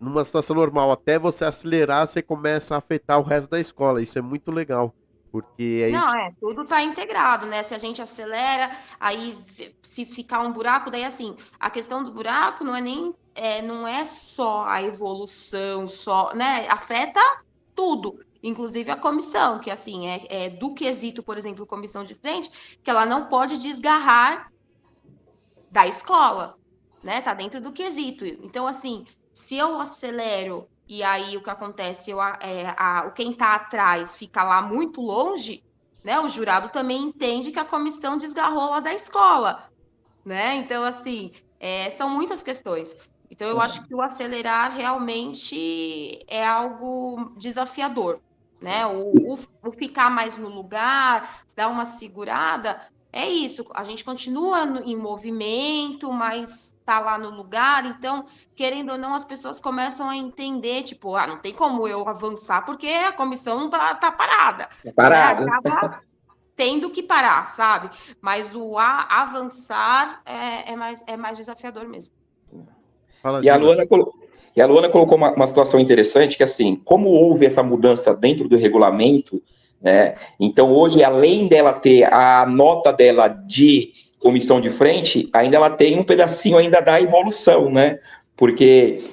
numa situação normal, até você acelerar, você começa a afetar o resto da escola. Isso é muito legal, porque a Não, gente, tudo tá integrado, né? Se a gente acelera, aí se ficar um buraco, daí assim, a questão do buraco não é nem, não é só a evolução, só, né? Afeta tudo, inclusive a comissão, que assim, é do quesito, por exemplo, comissão de frente, que ela não pode desgarrar da escola, né? Tá dentro do quesito. Então, assim, se eu acelero e aí o que acontece, quem tá atrás fica lá muito longe, né? O jurado também entende que a comissão desgarrou lá da escola, né? Então, assim, são muitas questões. Então, eu acho que o acelerar realmente é algo desafiador, né? O ficar mais no lugar, dar uma segurada, é isso. A gente continua em movimento, mas tá lá no lugar. Então, querendo ou não, as pessoas começam a entender, tipo, não tem como eu avançar porque a comissão não tá parada, né? Parado. Acaba tendo que parar, sabe? Mas avançar é mais desafiador mesmo. fala, E a Dimas. Luana, e a Luana colocou uma situação interessante, que assim, como houve essa mudança dentro do regulamento, né? Então hoje, além dela ter a nota dela de comissão de frente, ainda ela tem um pedacinho ainda da evolução, né? Porque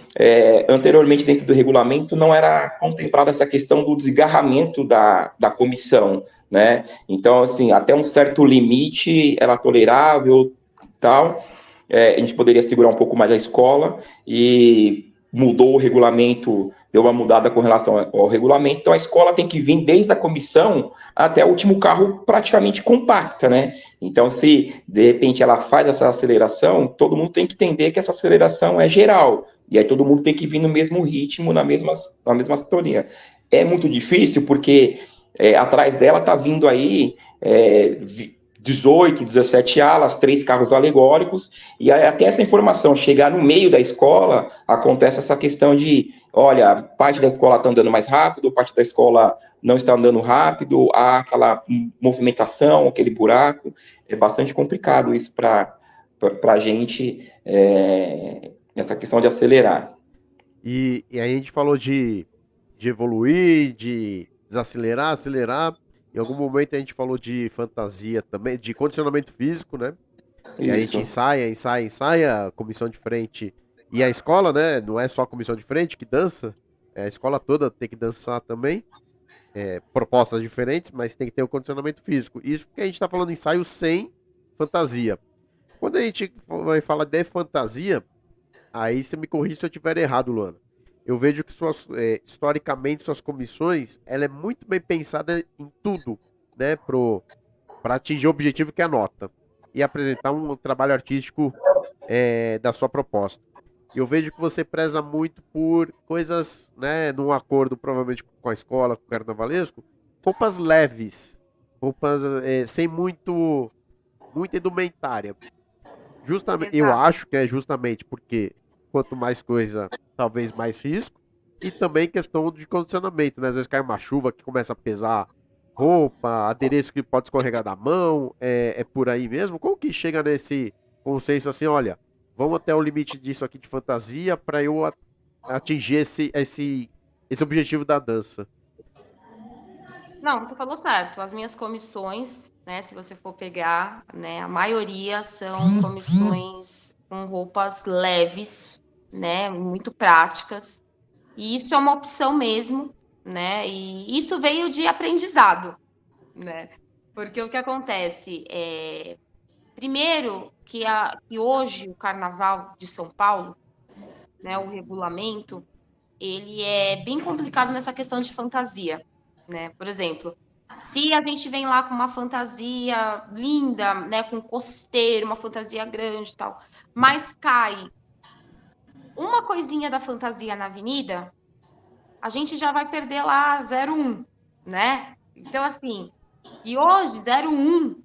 anteriormente dentro do regulamento não era contemplada essa questão do desgarramento da comissão, né? Então, assim, até um certo limite era tolerável, tal, a gente poderia segurar um pouco mais a escola e mudou o regulamento, deu uma mudada com relação ao regulamento, então a escola tem que vir desde a comissão até o último carro praticamente compacta, né? Então, se de repente ela faz essa aceleração, todo mundo tem que entender que essa aceleração é geral, e aí todo mundo tem que vir no mesmo ritmo, na mesma sintonia. É muito difícil, porque atrás dela tá vindo aí 18, 17 alas, 3 carros alegóricos, e aí, até essa informação chegar no meio da escola, acontece essa questão de, olha, parte da escola está andando mais rápido, parte da escola não está andando rápido, há aquela movimentação, aquele buraco, é bastante complicado isso para a gente, essa questão de acelerar. E aí a gente falou de evoluir, de desacelerar, acelerar. Em algum momento a gente falou de fantasia também, de condicionamento físico, né? E a gente Isso, ensaia, ensaia, ensaia, a comissão de frente e a escola, né? Não é só a comissão de frente que dança, a escola toda tem que dançar também. Propostas diferentes, mas tem que ter o condicionamento físico. Isso porque a gente está falando ensaio sem fantasia. Quando a gente vai falar de fantasia, aí você me corrige se eu estiver errado, Luana. Eu vejo que historicamente suas comissões, ela é muito bem pensada em tudo, né, para atingir o objetivo que é a nota e apresentar um trabalho artístico da sua proposta. Eu vejo que você preza muito por coisas, né, num acordo provavelmente com a escola, com o carnavalesco, roupas leves, roupas sem muita indumentária. Justamente, eu Exato. acho que é justamente porque quanto mais coisa, talvez mais risco. E também questão de condicionamento, né? Às vezes cai uma chuva que começa a pesar roupa, adereço que pode escorregar da mão, é por aí mesmo? Como que chega nesse consenso assim, olha, vamos até o limite disso aqui de fantasia para eu atingir esse objetivo da dança? Não, você falou certo. As minhas comissões, né, se você for pegar, né, a maioria são comissões com roupas leves, né, muito práticas. E isso é uma opção mesmo, né? E isso veio de aprendizado, né? Porque o que acontece primeiro que hoje o Carnaval de São Paulo, né, o regulamento, ele é bem complicado nessa questão de fantasia, né? Por exemplo, Se a gente vem lá com uma fantasia linda, né, com costeiro, uma fantasia grande e tal, mas cai uma coisinha da fantasia na avenida, a gente já vai perder lá 0,1, né? Então, assim, e hoje 0,1,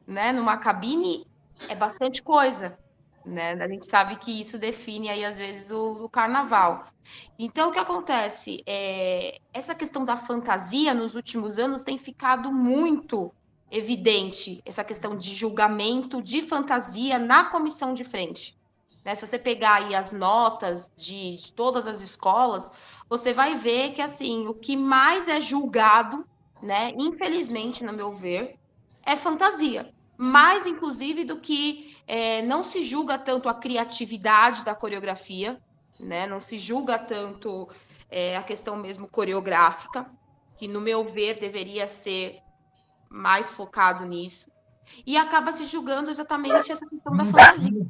né, numa cabine é bastante coisa, né? A gente sabe que isso define aí, às vezes, o carnaval. Então, o que acontece? Essa questão da fantasia, nos últimos anos, tem ficado muito evidente, essa questão de julgamento de fantasia na comissão de frente. Né? Se você pegar aí as notas de todas as escolas, você vai ver que, assim, o que mais é julgado, né, infelizmente, no meu ver, é fantasia. Mais, inclusive, do que não se julga tanto a criatividade da coreografia, né? Não se julga tanto a questão mesmo coreográfica, que, no meu ver, deveria ser mais focado nisso, e acaba se julgando exatamente essa questão da fantasia.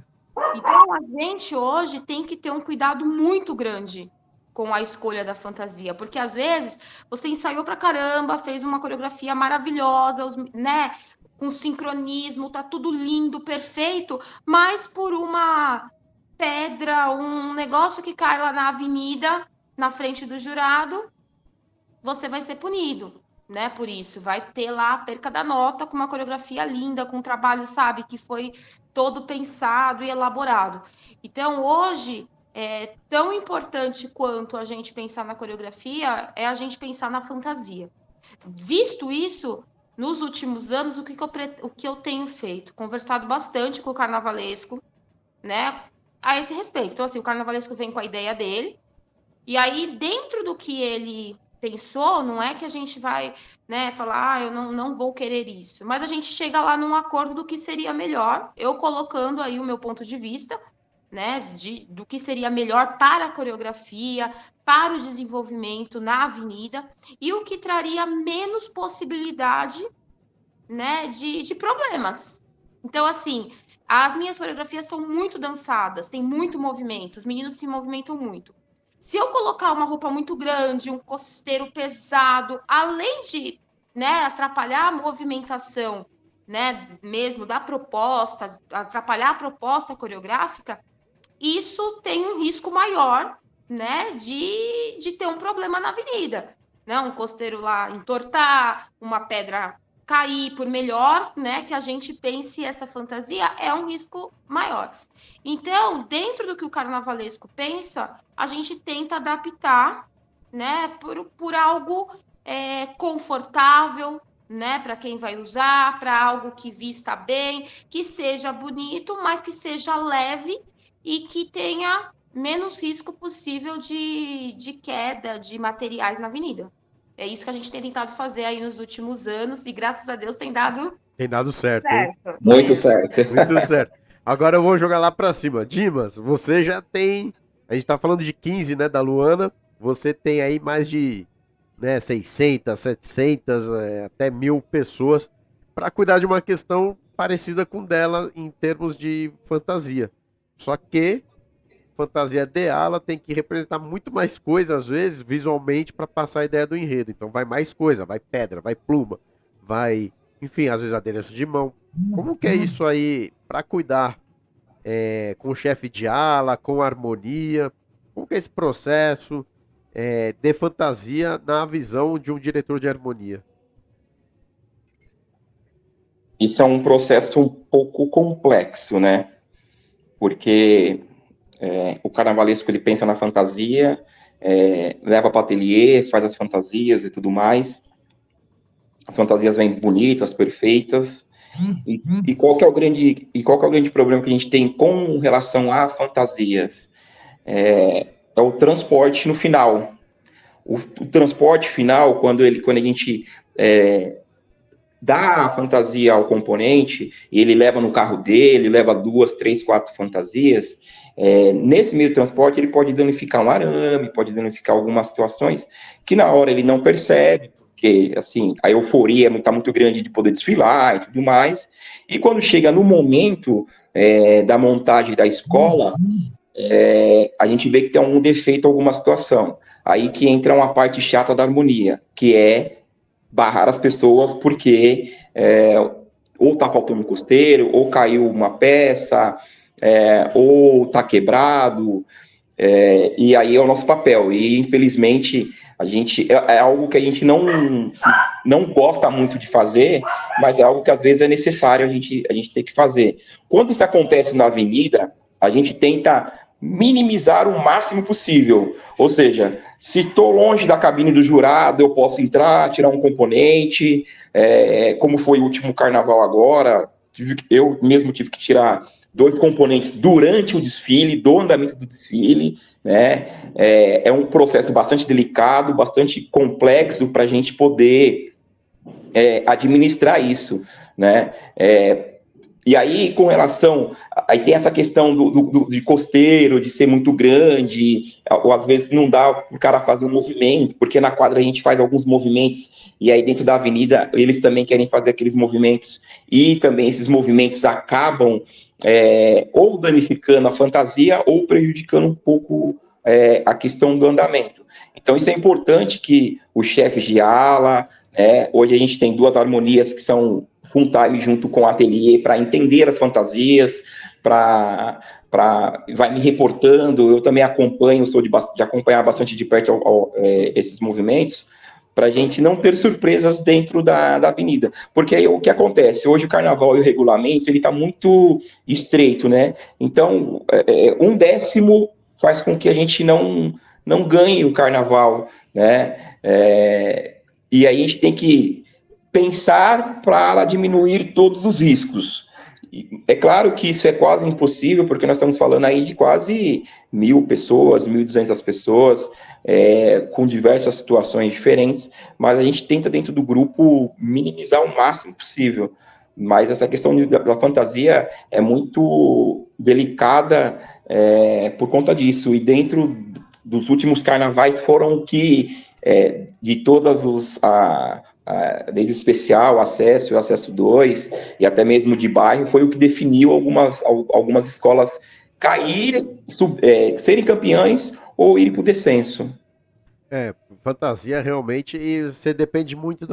Então, a gente hoje tem que ter um cuidado muito grande com a escolha da fantasia, porque às vezes você ensaiou pra caramba, fez uma coreografia maravilhosa, né, com sincronismo, tá tudo lindo, perfeito, mas por uma pedra, um negócio que cai lá na avenida, na frente do jurado, você vai ser punido, né? Por isso, vai ter lá a perca da nota com uma coreografia linda, com um trabalho, sabe, que foi todo pensado e elaborado. Então, hoje, tão importante quanto a gente pensar na coreografia é a gente pensar na fantasia. Visto isso, nos últimos anos, o que eu tenho feito? Conversado bastante com o carnavalesco, né? A esse respeito. Então, assim, o carnavalesco vem com a ideia dele, e aí, dentro do que ele pensou, não é que a gente vai, né, falar, eu não vou querer isso, mas a gente chega lá num acordo do que seria melhor, eu colocando aí o meu ponto de vista, né, do que seria melhor para a coreografia, para o desenvolvimento na avenida, e o que traria menos possibilidade, né, de problemas. Então, assim, as minhas coreografias são muito dançadas, tem muito movimento, os meninos se movimentam muito. Se eu colocar uma roupa muito grande, um costeiro pesado, além de, né, atrapalhar a movimentação, né, mesmo da proposta, atrapalhar a proposta coreográfica, isso tem um risco maior, né, de ter um problema na avenida, né, um costeiro lá entortar, uma pedra cair, por melhor, né, que a gente pense essa fantasia, é um risco maior. Então, dentro do que o carnavalesco pensa, a gente tenta adaptar, né, por algo confortável, né, para quem vai usar, para algo que vista bem, que seja bonito, mas que seja leve e que tenha menos risco possível de queda de materiais na avenida. É isso que a gente tem tentado fazer aí nos últimos anos e graças a Deus tem dado Tem dado certo, hein? certo. Muito certo. Muito certo. Agora eu vou jogar lá pra cima. Dimas, você já tem. A gente tá falando de 15, né, da Luana. Você tem aí mais de, né, 600, 700, até 1.000 pessoas pra cuidar de uma questão parecida com dela em termos de fantasia. Só que fantasia de ala tem que representar muito mais coisa, às vezes, visualmente, pra passar a ideia do enredo. Então vai mais coisa, vai pedra, vai pluma, vai, enfim, às vezes adereço de mão. Como que é isso aí pra cuidar com o chefe de ala, com harmonia? Como que é esse processo de fantasia na visão de um diretor de harmonia? Isso é um processo um pouco complexo, né? Porque o carnavalesco ele pensa na fantasia, leva para o ateliê, faz as fantasias e tudo mais. As fantasias vêm bonitas, perfeitas. E qual que é o grande problema que a gente tem com relação a fantasias? É o transporte no final. O transporte final, quando a gente dá a fantasia ao componente, e ele leva no carro dele, leva 2, 3, 4 fantasias, nesse meio de transporte ele pode danificar um arame, pode danificar algumas situações que na hora ele não percebe, porque assim, a euforia está muito grande de poder desfilar e tudo mais, e quando chega no momento da montagem da escola, a gente vê que tem um defeito, alguma situação. Aí que entra uma parte chata da harmonia, que é barrar as pessoas porque ou tá faltando um costeiro, ou caiu uma peça, ou tá quebrado, e aí é o nosso papel. E, infelizmente, a gente é algo que a gente não gosta muito de fazer, mas é algo que às vezes é necessário a gente ter que fazer. Quando isso acontece na avenida, a gente tenta minimizar o máximo possível. Ou seja, se estou longe da cabine do jurado, eu posso entrar, tirar um componente, como foi o último carnaval agora, eu mesmo tive que tirar 2 componentes durante o desfile, do andamento do desfile, né? É um processo bastante delicado, bastante complexo para a gente poder administrar isso, né? E aí, com relação. Aí tem essa questão de costeiro, de ser muito grande, ou às vezes não dá para o cara fazer um movimento, porque na quadra a gente faz alguns movimentos, e aí dentro da avenida eles também querem fazer aqueles movimentos, e também esses movimentos acabam ou danificando a fantasia, ou prejudicando um pouco a questão do andamento. Então, isso é importante que os chefes de ala. Hoje a gente tem 2 harmonias que são full time junto com o ateliê para entender as fantasias, vai me reportando. Eu também acompanho, sou de acompanhar bastante de perto esses movimentos, para a gente não ter surpresas dentro da avenida. Porque aí o que acontece? Hoje o carnaval e o regulamento ele está muito estreito, né? Então, 1/10 faz com que a gente não ganhe o carnaval, né? E aí a gente tem que pensar para diminuir todos os riscos. E é claro que isso é quase impossível, porque nós estamos falando aí de quase 1.000 pessoas, 1.200 pessoas, com diversas situações diferentes, mas a gente tenta, dentro do grupo, minimizar o máximo possível. Mas essa questão da fantasia é muito delicada por conta disso. E dentro dos últimos carnavais foram que, de todas desde o especial, acesso 2, e até mesmo de bairro, foi o que definiu algumas escolas caírem, serem campeãs ou irem para o descenso. Fantasia realmente, e você depende muito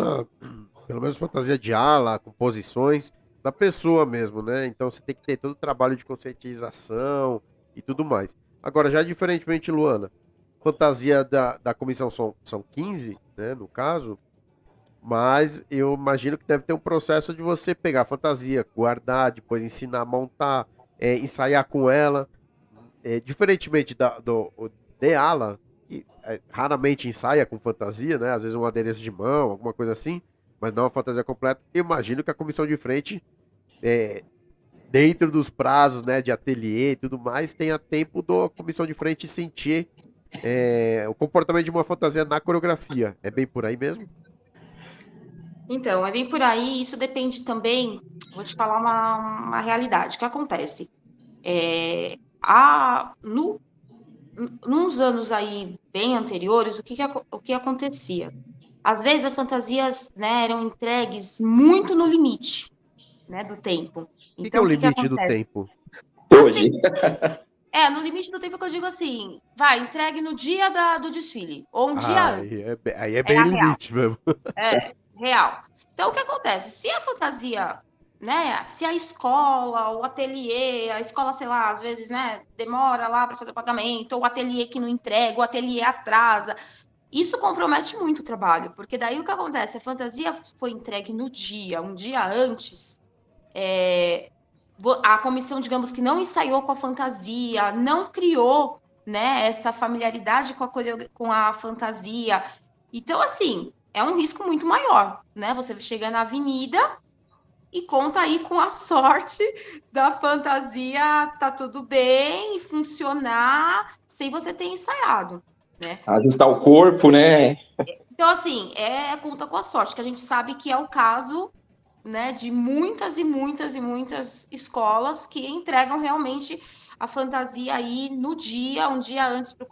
pelo menos fantasia de ala, composições, da pessoa mesmo, né? Então você tem que ter todo o trabalho de conscientização e tudo mais. Agora, já diferentemente, Luana, fantasia da comissão são 15, né, no caso, mas eu imagino que deve ter um processo de você pegar a fantasia, guardar, depois ensinar a montar, ensaiar com ela. Diferentemente de ala, que raramente ensaia com fantasia, né? Às vezes um adereço de mão, alguma coisa assim, mas não a fantasia completa. Eu imagino que a comissão de frente, é, dentro dos prazos, né, de ateliê e tudo mais, tenha tempo da comissão de frente sentir o comportamento de uma fantasia na coreografia. É bem por aí mesmo? Então, é bem por aí. Isso depende também. Vou te falar uma realidade. O que acontece? Nos anos aí bem anteriores, o que acontecia? Às vezes as fantasias, né, eram entregues muito no limite, né, do tempo. O que é o Então, o que limite do acontece? tempo? Hoje. No limite do tempo que eu digo assim, vai, entregue no dia do desfile, ou um dia Ah, antes. aí é É bem a real. limite mesmo. Real. Então, o que acontece? Se a fantasia, né, se a escola, o ateliê, a escola, sei lá, às vezes, né, demora lá para fazer o pagamento, ou o ateliê que não entrega, o ateliê atrasa, isso compromete muito o trabalho, porque daí o que acontece? A fantasia foi entregue no dia, um dia antes, a comissão, digamos que não ensaiou com a fantasia, não criou, né, essa familiaridade com a fantasia. Então, assim, é um risco muito maior, né? Você chega na avenida e conta aí com a sorte da fantasia tá tudo bem e funcionar sem você ter ensaiado, né? Ajustar o corpo, né? Então, assim, conta com a sorte, que a gente sabe que é o caso, né, de muitas e muitas e muitas escolas que entregam realmente a fantasia aí no dia, um dia antes para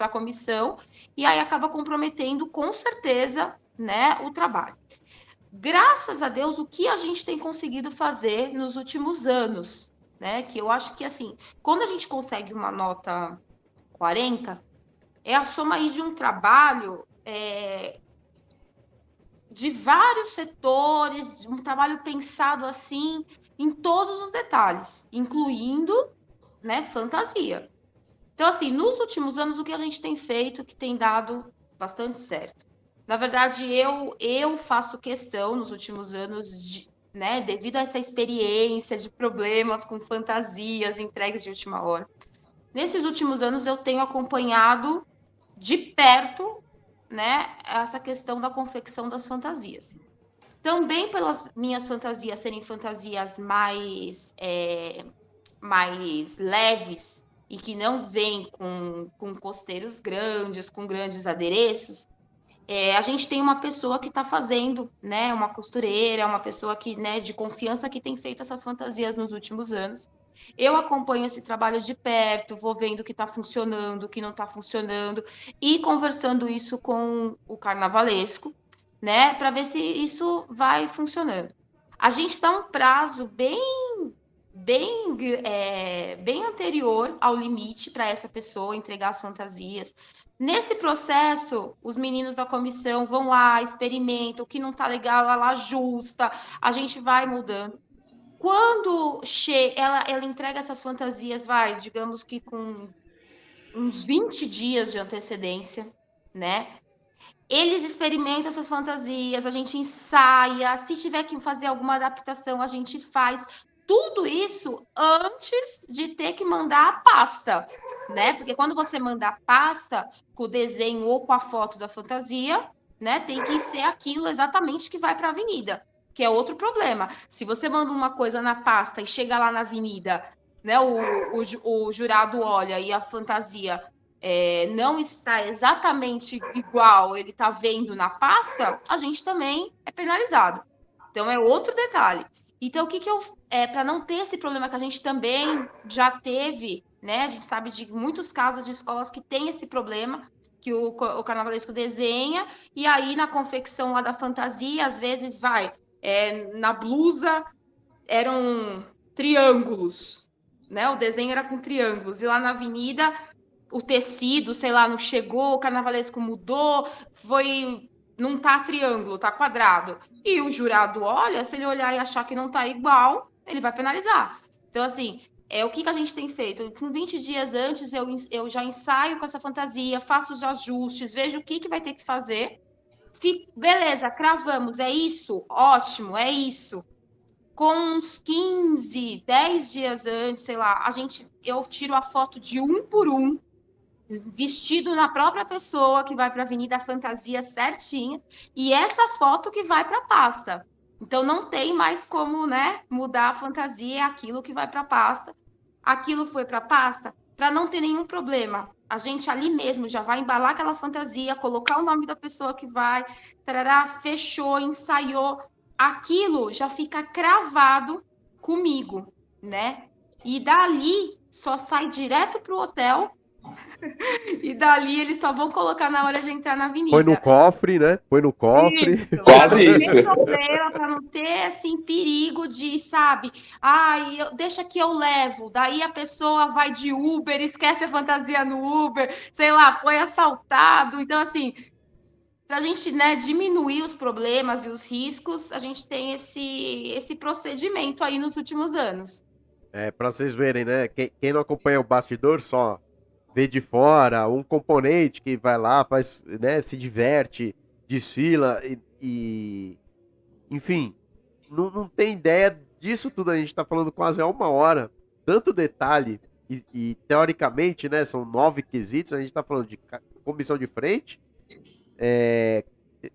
a comissão, e aí acaba comprometendo com certeza, né, o trabalho. Graças a Deus, o que a gente tem conseguido fazer nos últimos anos, né, que eu acho que, assim, quando a gente consegue uma nota 40, é a soma aí de um trabalho de vários setores, um trabalho pensado assim em todos os detalhes, incluindo, né, fantasia. Então, assim, nos últimos anos, o que a gente tem feito que tem dado bastante certo? Na verdade, eu faço questão nos últimos anos, né, devido a essa experiência de problemas com fantasias, entregues de última hora. Nesses últimos anos, eu tenho acompanhado de perto, né, essa questão da confecção das fantasias. Também pelas minhas fantasias serem fantasias mais leves e que não vêm com costeiros grandes, com grandes adereços, a gente tem uma pessoa que está fazendo, né, uma costureira, uma pessoa que, né, de confiança que tem feito essas fantasias nos últimos anos. Eu acompanho esse trabalho de perto, vou vendo o que está funcionando, o que não está funcionando, e conversando isso com o carnavalesco, né, para ver se isso vai funcionando. A gente dá um prazo bem anterior ao limite para essa pessoa entregar as fantasias. Nesse processo, os meninos da comissão vão lá, experimentam, o que não está legal, ela ajusta, a gente vai mudando. Quando ela entrega essas fantasias, digamos que com uns 20 dias de antecedência, né? Eles experimentam essas fantasias, a gente ensaia, se tiver que fazer alguma adaptação, a gente faz. Tudo isso antes de ter que mandar a pasta, né? Porque quando você manda a pasta com o desenho ou com a foto da fantasia, né, tem que ser aquilo exatamente que vai para a avenida, que é outro problema. Se você manda uma coisa na pasta e chega lá na avenida, né, o jurado olha e a fantasia não está exatamente igual ele está vendo na pasta, a gente também é penalizado. Então, é outro detalhe. Então, para não ter esse problema que a gente também já teve, né? A gente sabe de muitos casos de escolas que tem esse problema, que o carnavalesco desenha, e aí na confecção lá da fantasia, às vezes na blusa eram triângulos, né? O desenho era com triângulos, e lá na avenida o tecido, sei lá, não chegou, o carnavalesco mudou, não tá triângulo, tá quadrado. E o jurado olha, se ele olhar e achar que não tá igual, ele vai penalizar. Então, assim, o que a gente tem feito? Com 20 dias antes, eu já ensaio com essa fantasia, faço os ajustes, vejo o que vai ter que fazer. Beleza, cravamos, é isso? Ótimo, é isso. Com uns 15, 10 dias antes, sei lá, eu tiro a foto de um por um, vestido na própria pessoa que vai para a Avenida Fantasia certinha, e essa foto que vai para a pasta. Então não tem mais como, né, mudar a fantasia, é aquilo que vai para a pasta. Aquilo foi para a pasta para não ter nenhum problema. A gente ali mesmo já vai embalar aquela fantasia, colocar o nome da pessoa que vai, tarará, fechou, ensaiou. Aquilo já fica cravado comigo, né? E dali só sai direto para o hotel e dali eles só vão colocar na hora de entrar na Põe no avenida. cofre, né? Põe no cofre. Isso, para Quase não isso. ter problema, para não ter assim perigo de, sabe, deixa que eu levo. Daí a pessoa vai de Uber, esquece a fantasia no Uber, sei lá, foi assaltado. Então, assim, para a gente, né, diminuir os problemas e os riscos, a gente tem esse procedimento aí nos últimos anos. Pra vocês verem, né? Quem não acompanha o bastidor só vê de fora um componente que vai lá, faz, né, se diverte, desfila enfim, não tem ideia disso tudo. A gente tá falando quase há uma hora. Tanto detalhe teoricamente, né, são 9 quesitos. A gente tá falando de comissão de frente, é,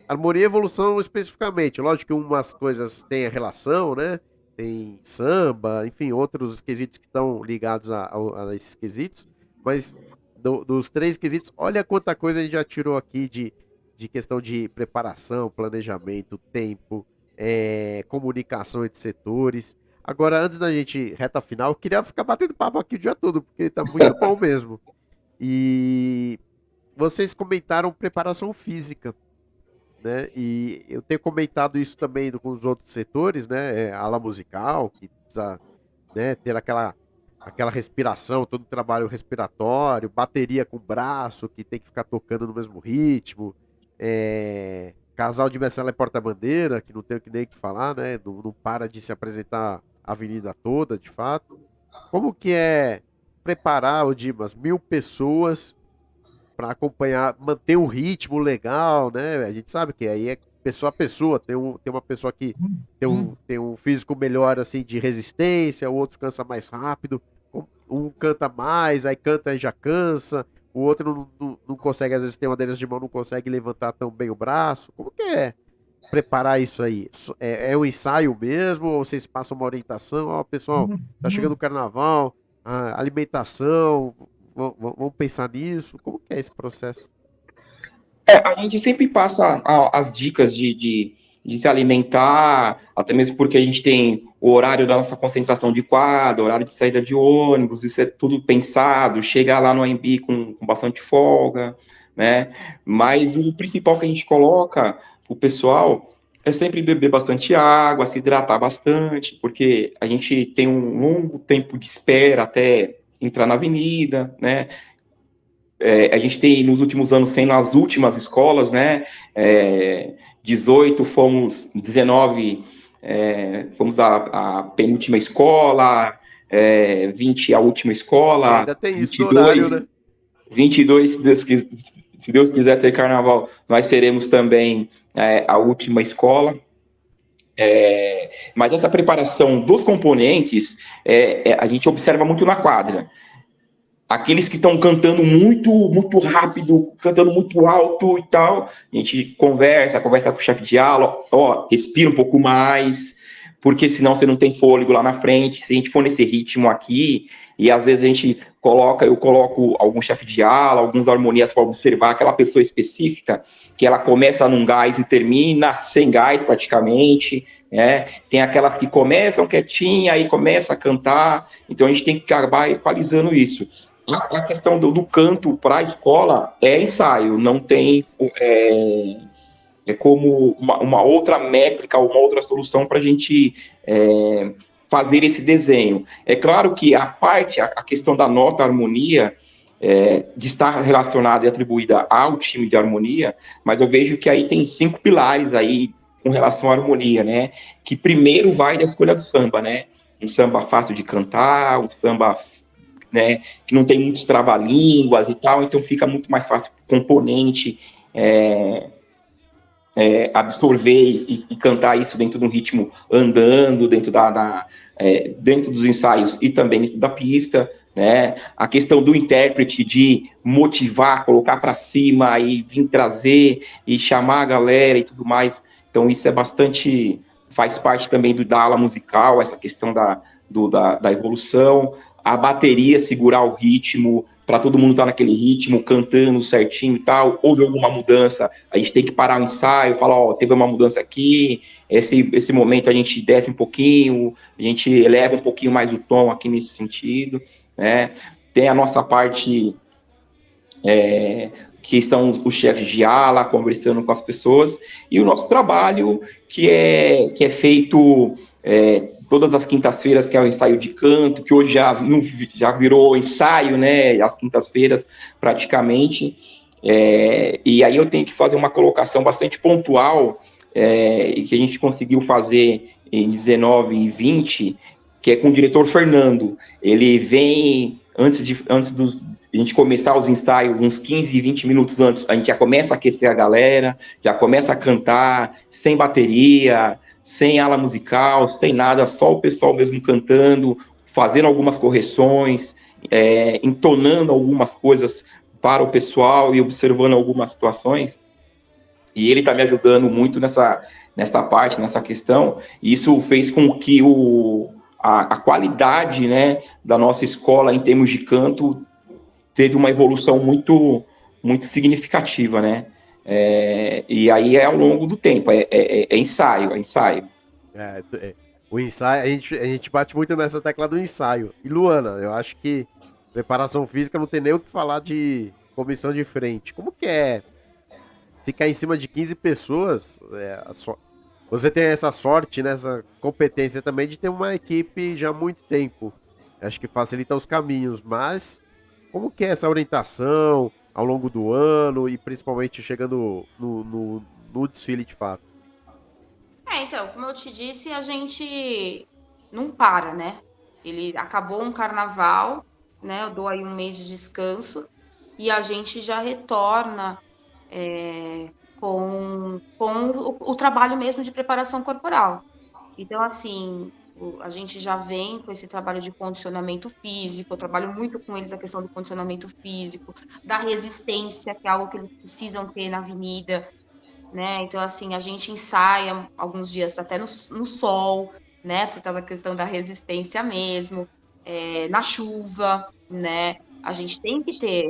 harmonia e evolução especificamente. Lógico que umas coisas têm a relação, né? Tem samba, enfim, outros quesitos que estão ligados a esses quesitos. Mas dos 3 quesitos, olha quanta coisa a gente já tirou aqui de questão de preparação, planejamento, tempo, comunicação entre setores. Agora, antes da gente reta final, eu queria ficar batendo papo aqui o dia todo, porque tá muito bom mesmo. E vocês comentaram preparação física, né? E eu tenho comentado isso também com os outros setores, né? Ala musical, que precisa, né, ter aquela respiração, todo o trabalho respiratório, bateria com braço, que tem que ficar tocando no mesmo ritmo. casal de Marcelo é porta-bandeira, que não tem nem o que falar, né? Não para de se apresentar a avenida toda, de fato. Como que é preparar, o Dimas, 1.000 pessoas para acompanhar, manter um ritmo legal, né? A gente sabe que aí é pessoa a pessoa. Tem uma pessoa que tem um físico melhor, assim, de resistência, o outro cansa mais rápido, um canta mais, aí canta e já cansa, o outro não consegue, às vezes tem uma aderência de mão, não consegue levantar tão bem o braço. Como que é preparar isso aí? É um ensaio mesmo? Ou vocês passam uma orientação? Ó, pessoal, tá chegando o carnaval, a alimentação, vamos pensar nisso. Como que é esse processo? A gente sempre passa as dicas de se alimentar, até mesmo porque a gente tem o horário da nossa concentração de quadra, horário de saída de ônibus, isso é tudo pensado, chegar lá no AMB com bastante folga, né? Mas o principal que a gente coloca o pessoal é sempre beber bastante água, se hidratar bastante, porque a gente tem um longo tempo de espera até entrar na avenida, né? A gente tem, nos últimos anos, sendo as últimas escolas, né? 18 fomos, 19 fomos a penúltima escola, 20 a última E escola, ainda tem isso do horário, né? 22, 22 se Deus quiser ter carnaval, nós seremos também a última escola. Mas essa preparação dos componentes, a gente observa muito na quadra. Aqueles que estão cantando muito, muito rápido, cantando muito alto e tal, a gente conversa com o chefe de aula, ó, respira um pouco mais, porque senão você não tem fôlego lá na frente. Se a gente for nesse ritmo aqui, e às vezes eu coloco algum chefe de aula, alguns harmonias para observar aquela pessoa específica, que ela começa num gás e termina sem gás praticamente, né? Tem aquelas que começam quietinha e começa a cantar, então a gente tem que acabar equalizando isso. A questão do canto para a escola é ensaio, não tem como uma outra métrica, uma outra solução para a gente fazer esse desenho. É claro que a questão da nota harmonia, de estar relacionada e atribuída ao time de harmonia, mas eu vejo que aí tem 5 pilares aí com relação à harmonia, né? Que primeiro vai da escolha do samba, né? Um samba fácil de cantar, um samba, né, que não tem muitos trava-línguas e tal, então fica muito mais fácil o componente absorver e cantar isso dentro de um ritmo andando, dentro dos ensaios e também dentro da pista, né? A questão do intérprete de motivar, colocar para cima e vir trazer e chamar a galera e tudo mais. Então isso faz parte também da ala musical, essa questão da evolução, a bateria segurar o ritmo, para todo mundo estar naquele ritmo, cantando certinho e tal. Houve alguma mudança, a gente tem que parar o ensaio, falar, ó, teve uma mudança aqui, esse momento a gente desce um pouquinho, a gente eleva um pouquinho mais o tom aqui nesse sentido, né? Tem a nossa parte, que são os chefes de ala, conversando com as pessoas, e o nosso trabalho, que é feito todas as quintas-feiras, que é o ensaio de canto, que hoje já virou ensaio, né, às quintas-feiras, praticamente, e aí eu tenho que fazer uma colocação bastante pontual, e que a gente conseguiu fazer em 19 e 20, que é com o diretor Fernando. Ele vem, antes a gente começar os ensaios, uns 15, 20 minutos antes, a gente já começa a aquecer a galera, já começa a cantar, sem bateria, sem ala musical, sem nada, só o pessoal mesmo cantando, fazendo algumas correções, entonando algumas coisas para o pessoal e observando algumas situações. E ele está me ajudando muito nessa parte, nessa questão, e isso fez com que a qualidade, né, da nossa escola em termos de canto teve uma evolução muito, muito significativa, né? E aí ao longo do tempo, ensaio, é ensaio. O ensaio, a gente bate muito nessa tecla do ensaio. E Luana, eu acho que preparação física não tem nem o que falar de comissão de frente. Como que é ficar em cima de 15 pessoas? Você tem essa sorte, né, essa competência também de ter uma equipe já há muito tempo. Acho que facilita os caminhos, mas como que é essa orientação ao longo do ano e principalmente chegando no desfile de fato? Então, como eu te disse, a gente não para, né? Ele acabou um carnaval, né? Eu dou aí um mês de descanso e a gente já retorna com o trabalho mesmo de preparação corporal. Então, assim, a gente já vem com esse trabalho de condicionamento físico, eu trabalho muito com eles a questão do condicionamento físico, da resistência, que é algo que eles precisam ter na avenida, né? Então, assim, a gente ensaia alguns dias até no sol, né? Por causa da questão da resistência mesmo, na chuva, né? A gente tem que ter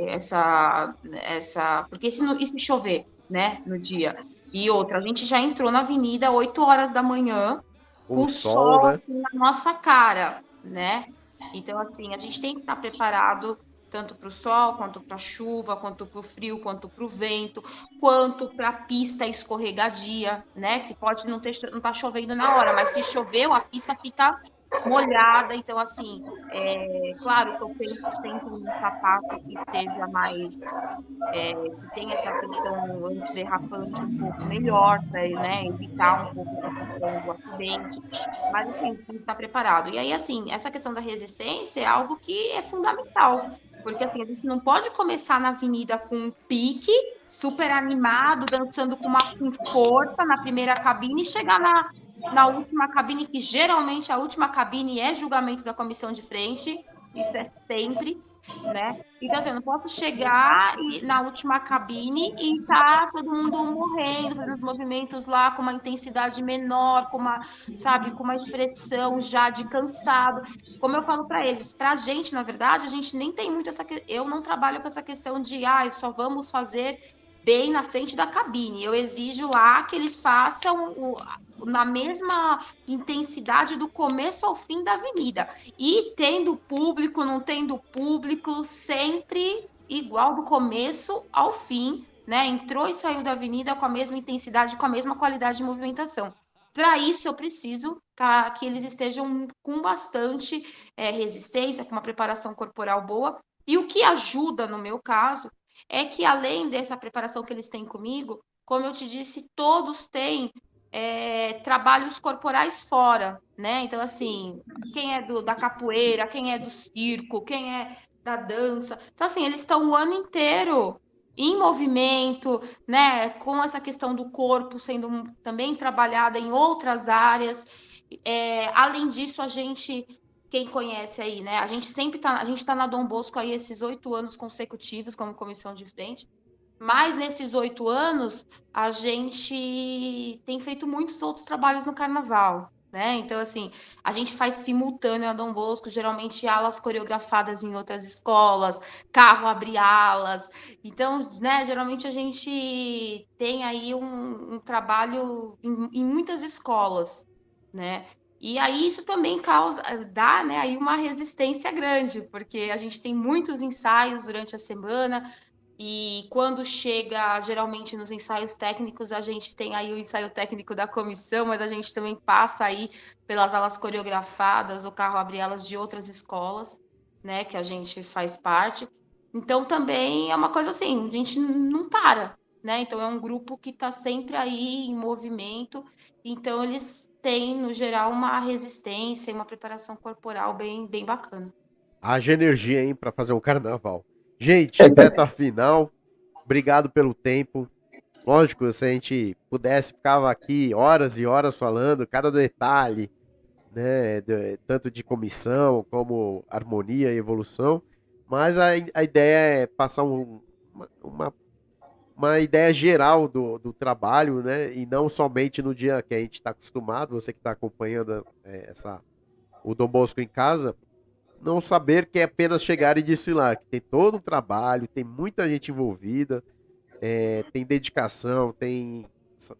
porque e se chover, né? No dia. E outra, a gente já entrou na avenida 8 horas da manhã, com O o sol, sol né? assim, na nossa cara, né? Então, assim, a gente tem que estar preparado tanto para o sol, quanto para a chuva, quanto para o frio, quanto para o vento, quanto para a pista escorregadia, né? Que pode não tá chovendo na hora, mas se choveu, a pista fica molhada. Então, assim, claro que eu penso sempre num sapato que seja mais que tem essa questão antiderrapante um pouco melhor, para né, evitar um pouco essa questão do acidente. Mas, assim, a gente está preparado. E aí, assim, essa questão da resistência é algo que é fundamental, porque, assim, a gente não pode começar na avenida com um pique, super animado, dançando com força na primeira cabine e chegar na última cabine, que geralmente a última cabine é julgamento da comissão de frente, isso é sempre, né? Então, assim, eu não posso chegar na última cabine e tá todo mundo morrendo, fazendo os movimentos lá com uma intensidade menor, sabe, com uma expressão já de cansado. Como eu falo para eles, para a gente, na verdade, a gente nem tem muito eu não trabalho com essa questão de, só vamos fazer bem na frente da cabine. Eu exijo lá que eles façam na mesma intensidade do começo ao fim da avenida. E tendo público, não tendo público, sempre igual do começo ao fim, né? Entrou e saiu da avenida com a mesma intensidade, com a mesma qualidade de movimentação. Para isso, eu preciso que eles estejam com bastante resistência, com uma preparação corporal boa. E o que ajuda, no meu caso, é que além dessa preparação que eles têm comigo, como eu te disse, todos têm trabalhos corporais fora, né? Então, assim, quem é da capoeira, quem é do circo, quem é da dança. Então, assim, eles estão o ano inteiro em movimento, né? Com essa questão do corpo sendo também trabalhada em outras áreas. Além disso, quem conhece aí, né? A gente tá na Dom Bosco aí esses 8 anos consecutivos como comissão de frente. Mas nesses 8 anos, a gente tem feito muitos outros trabalhos no carnaval, né? Então, assim, a gente faz simultâneo a Dom Bosco, geralmente alas coreografadas em outras escolas, carro abre alas. Então, né, geralmente a gente tem aí um trabalho em muitas escolas, né? E aí isso também dá, né, aí uma resistência grande, porque a gente tem muitos ensaios durante a semana, e quando chega, geralmente nos ensaios técnicos, a gente tem aí o ensaio técnico da comissão, mas a gente também passa aí pelas aulas coreografadas, o carro abre elas de outras escolas, né, que a gente faz parte. Então também é uma coisa assim, a gente não para, né? Então é um grupo que está sempre aí em movimento, então eles têm, no geral, uma resistência e uma preparação corporal bem, bem bacana. Haja energia, hein, pra fazer um carnaval. Gente, reta final. Obrigado pelo tempo. Lógico, se a gente pudesse, ficava aqui horas e horas falando cada detalhe, né? Tanto de comissão como harmonia e evolução. Mas a ideia é passar uma ideia geral do trabalho, né? E não somente no dia que a gente está acostumado, você que está acompanhando o Dom Bosco em casa, não saber que é apenas chegar e desfilar, que tem todo um trabalho, tem muita gente envolvida, tem dedicação, tem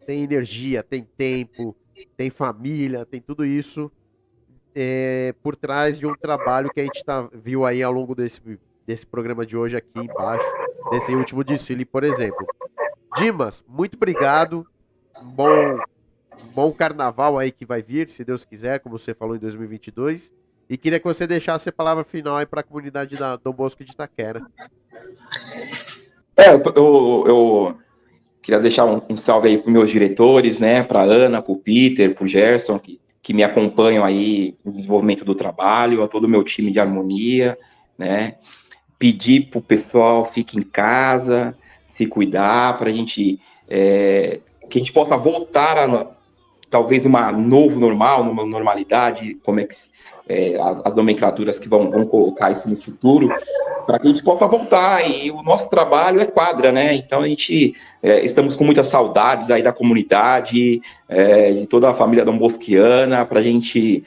energia, tem tempo, tem família, tem tudo isso por trás de um trabalho que a gente viu aí ao longo desse programa de hoje aqui embaixo, desse último desfile, por exemplo. Dimas, muito obrigado. Um bom carnaval aí que vai vir, se Deus quiser, como você falou em 2022. E queria que você deixasse a palavra final aí para a comunidade da Dom Bosco de Itaquera. Eu Queria deixar um salve aí para meus diretores, né? Para Ana, para o Peter, para o Gerson, que me acompanham aí no desenvolvimento do trabalho, a todo o meu time de harmonia, né? Pedir para o pessoal fique em casa, se cuidar, para a gente que a gente possa voltar a talvez uma novo normal, numa normalidade, como é que as nomenclaturas que vão colocar isso no futuro, para que a gente possa voltar. E o nosso trabalho é quadra, né? Então a gente estamos com muitas saudades aí da comunidade, de toda a família dombosquiana, para a gente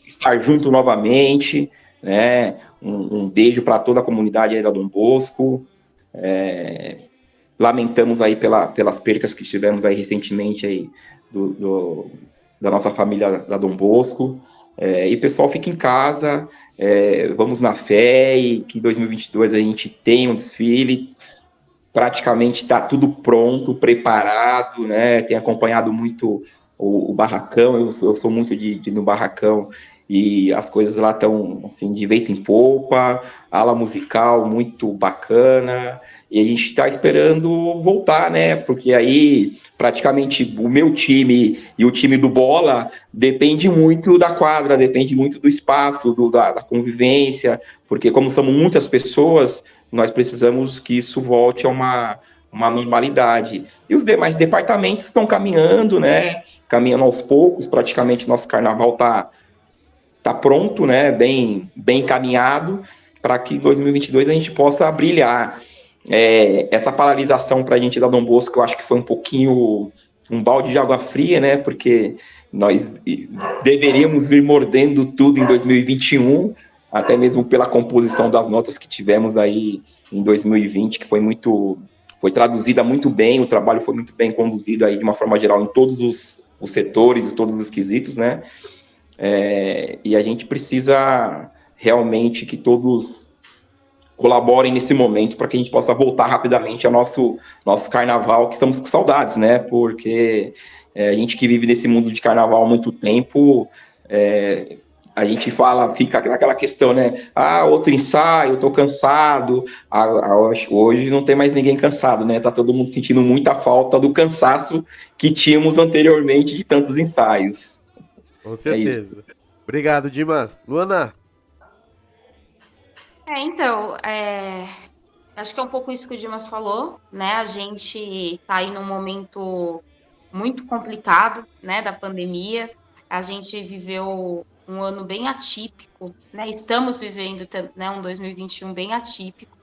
estar junto novamente, né? Um beijo para toda a comunidade aí da Dom Bosco. Lamentamos aí pelas percas que tivemos aí recentemente aí da nossa família da Dom Bosco. E pessoal, fica em casa, vamos na fé e que em 2022 a gente tenha um desfile. Praticamente está tudo pronto, preparado, né? Tenho acompanhado muito o barracão, eu sou muito de ir no barracão e as coisas lá estão assim, de vento em popa, ala musical muito bacana, e a gente está esperando voltar, né? Porque aí praticamente o meu time e o time do Bola depende muito da quadra, depende muito do espaço, da convivência, porque como somos muitas pessoas, nós precisamos que isso volte a uma normalidade. E os demais departamentos estão caminhando, né? Caminhando aos poucos, praticamente nosso carnaval tá pronto, né? Bem encaminhado, para que em 2022 a gente possa brilhar. Essa paralisação para a gente da Dom Bosco, eu acho que foi um pouquinho um balde de água fria, né? Porque nós deveríamos vir mordendo tudo em 2021, até mesmo pela composição das notas que tivemos aí em 2020, que foi traduzida muito bem, o trabalho foi muito bem conduzido aí de uma forma geral em todos os setores e todos os quesitos, né? E a gente precisa realmente que todos colaborem nesse momento para que a gente possa voltar rapidamente ao nosso carnaval, que estamos com saudades, né? Porque a gente que vive nesse mundo de carnaval há muito tempo, a gente fica naquela questão, né? Outro ensaio, eu tô cansado. Hoje não tem mais ninguém cansado, né? Tá todo mundo sentindo muita falta do cansaço que tínhamos anteriormente de tantos ensaios. Com certeza. Obrigado, Dimas. Luana? Então, acho que é um pouco isso que o Dimas falou, né? A gente tá aí num momento muito complicado, né, da pandemia. A gente viveu um ano bem atípico, né? Estamos vivendo, né, um 2021 bem atípico.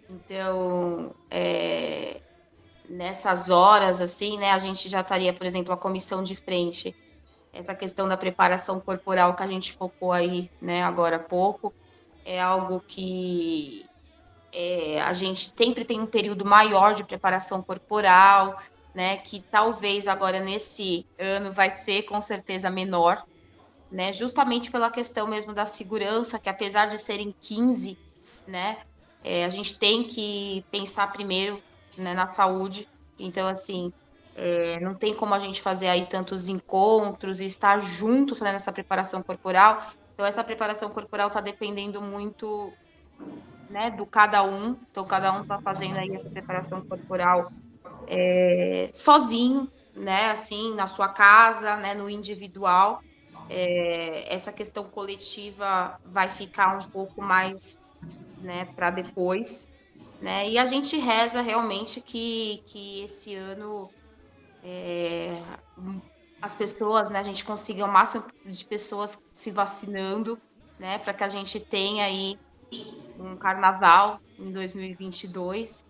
Então, nessas horas, assim, né, a gente já estaria, por exemplo, a comissão de frente, essa questão da preparação corporal que a gente focou aí, né, agora há pouco, é algo que a gente sempre tem um período maior de preparação corporal, né, que talvez agora nesse ano vai ser com certeza menor, né, justamente pela questão mesmo da segurança, que apesar de serem 15, né, a gente tem que pensar primeiro, né, na saúde. Então, assim, não tem como a gente fazer aí tantos encontros e estar juntos, né, nessa preparação corporal. Então, essa preparação corporal está dependendo muito, né, do cada um. Então, cada um está fazendo aí essa preparação corporal sozinho, né, assim, na sua casa, né, no individual. Essa questão coletiva vai ficar um pouco mais, né, para depois, né, e a gente reza realmente que esse ano as pessoas, né, a gente consiga o máximo de pessoas se vacinando, né, para que a gente tenha aí um carnaval em 2022.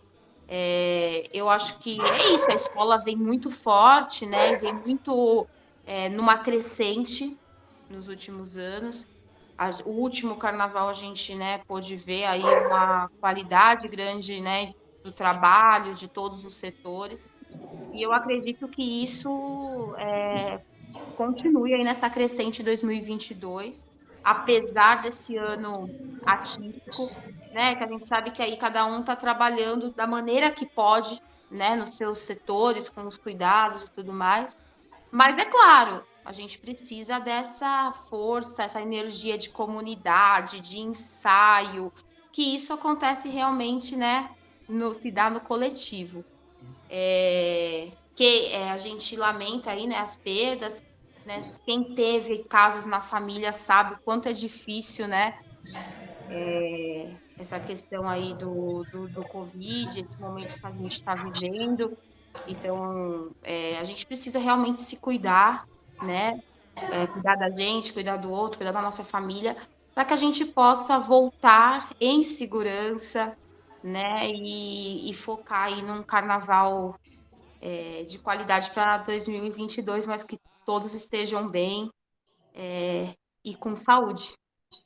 Eu acho que é isso, a escola vem muito forte, né, vem muito numa crescente nos últimos anos. O último carnaval a gente, né, pôde ver aí uma qualidade grande, né, do trabalho de todos os setores. E eu acredito que isso continue aí nessa crescente 2022, apesar desse ano atípico, né, que a gente sabe que aí cada um está trabalhando da maneira que pode, né, nos seus setores, com os cuidados e tudo mais. Mas é claro, a gente precisa dessa força, essa energia de comunidade, de ensaio, que isso acontece realmente, né, se dá no coletivo. A gente lamenta aí, né, as perdas, né? Quem teve casos na família sabe o quanto é difícil, né? Essa questão aí do Covid, esse momento que a gente está vivendo. Então, a gente precisa realmente se cuidar, né? Cuidar da gente, cuidar do outro, cuidar da nossa família, para que a gente possa voltar em segurança, né? E focar aí num carnaval de qualidade para 2022, mas que todos estejam bem e com saúde.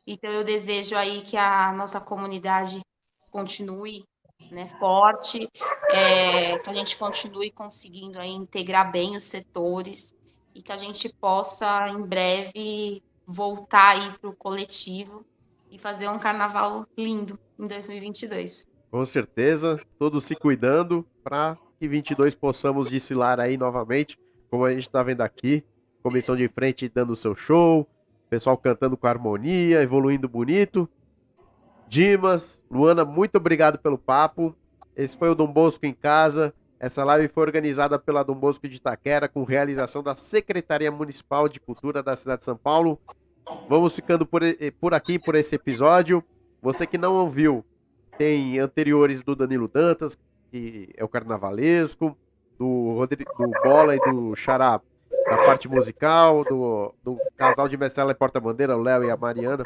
Então, eu desejo aí que a nossa comunidade continue, né, forte, que a gente continue conseguindo aí integrar bem os setores e que a gente possa, em breve, voltar aí para o coletivo e fazer um carnaval lindo em 2022. Com certeza, todos se cuidando para que 22 possamos desfilar aí novamente, como a gente está vendo aqui, comissão de frente dando o seu show, pessoal cantando com harmonia, evoluindo bonito. Dimas, Luana, muito obrigado pelo papo. Esse foi o Dom Bosco em Casa. Essa live foi organizada pela Dom Bosco de Itaquera, com realização da Secretaria Municipal de Cultura da cidade de São Paulo. Vamos ficando por aqui, por esse episódio. Você que não ouviu, tem anteriores do Danilo Dantas, que é o carnavalesco, do Bola e do Xará, da parte musical, do casal de Messela e Porta-Bandeira, o Léo e a Mariana,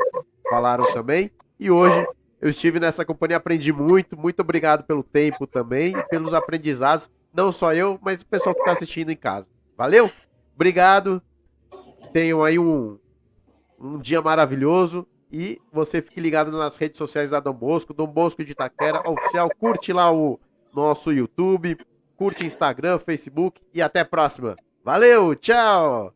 falaram também. E hoje eu estive nessa companhia, aprendi muito. Muito obrigado pelo tempo também e pelos aprendizados. Não só eu, mas o pessoal que está assistindo em casa. Valeu? Obrigado. Tenham aí um dia maravilhoso. E você fique ligado nas redes sociais da Dom Bosco de Itaquera oficial. Curte lá o nosso YouTube, curte Instagram, Facebook e até a próxima. Valeu, tchau!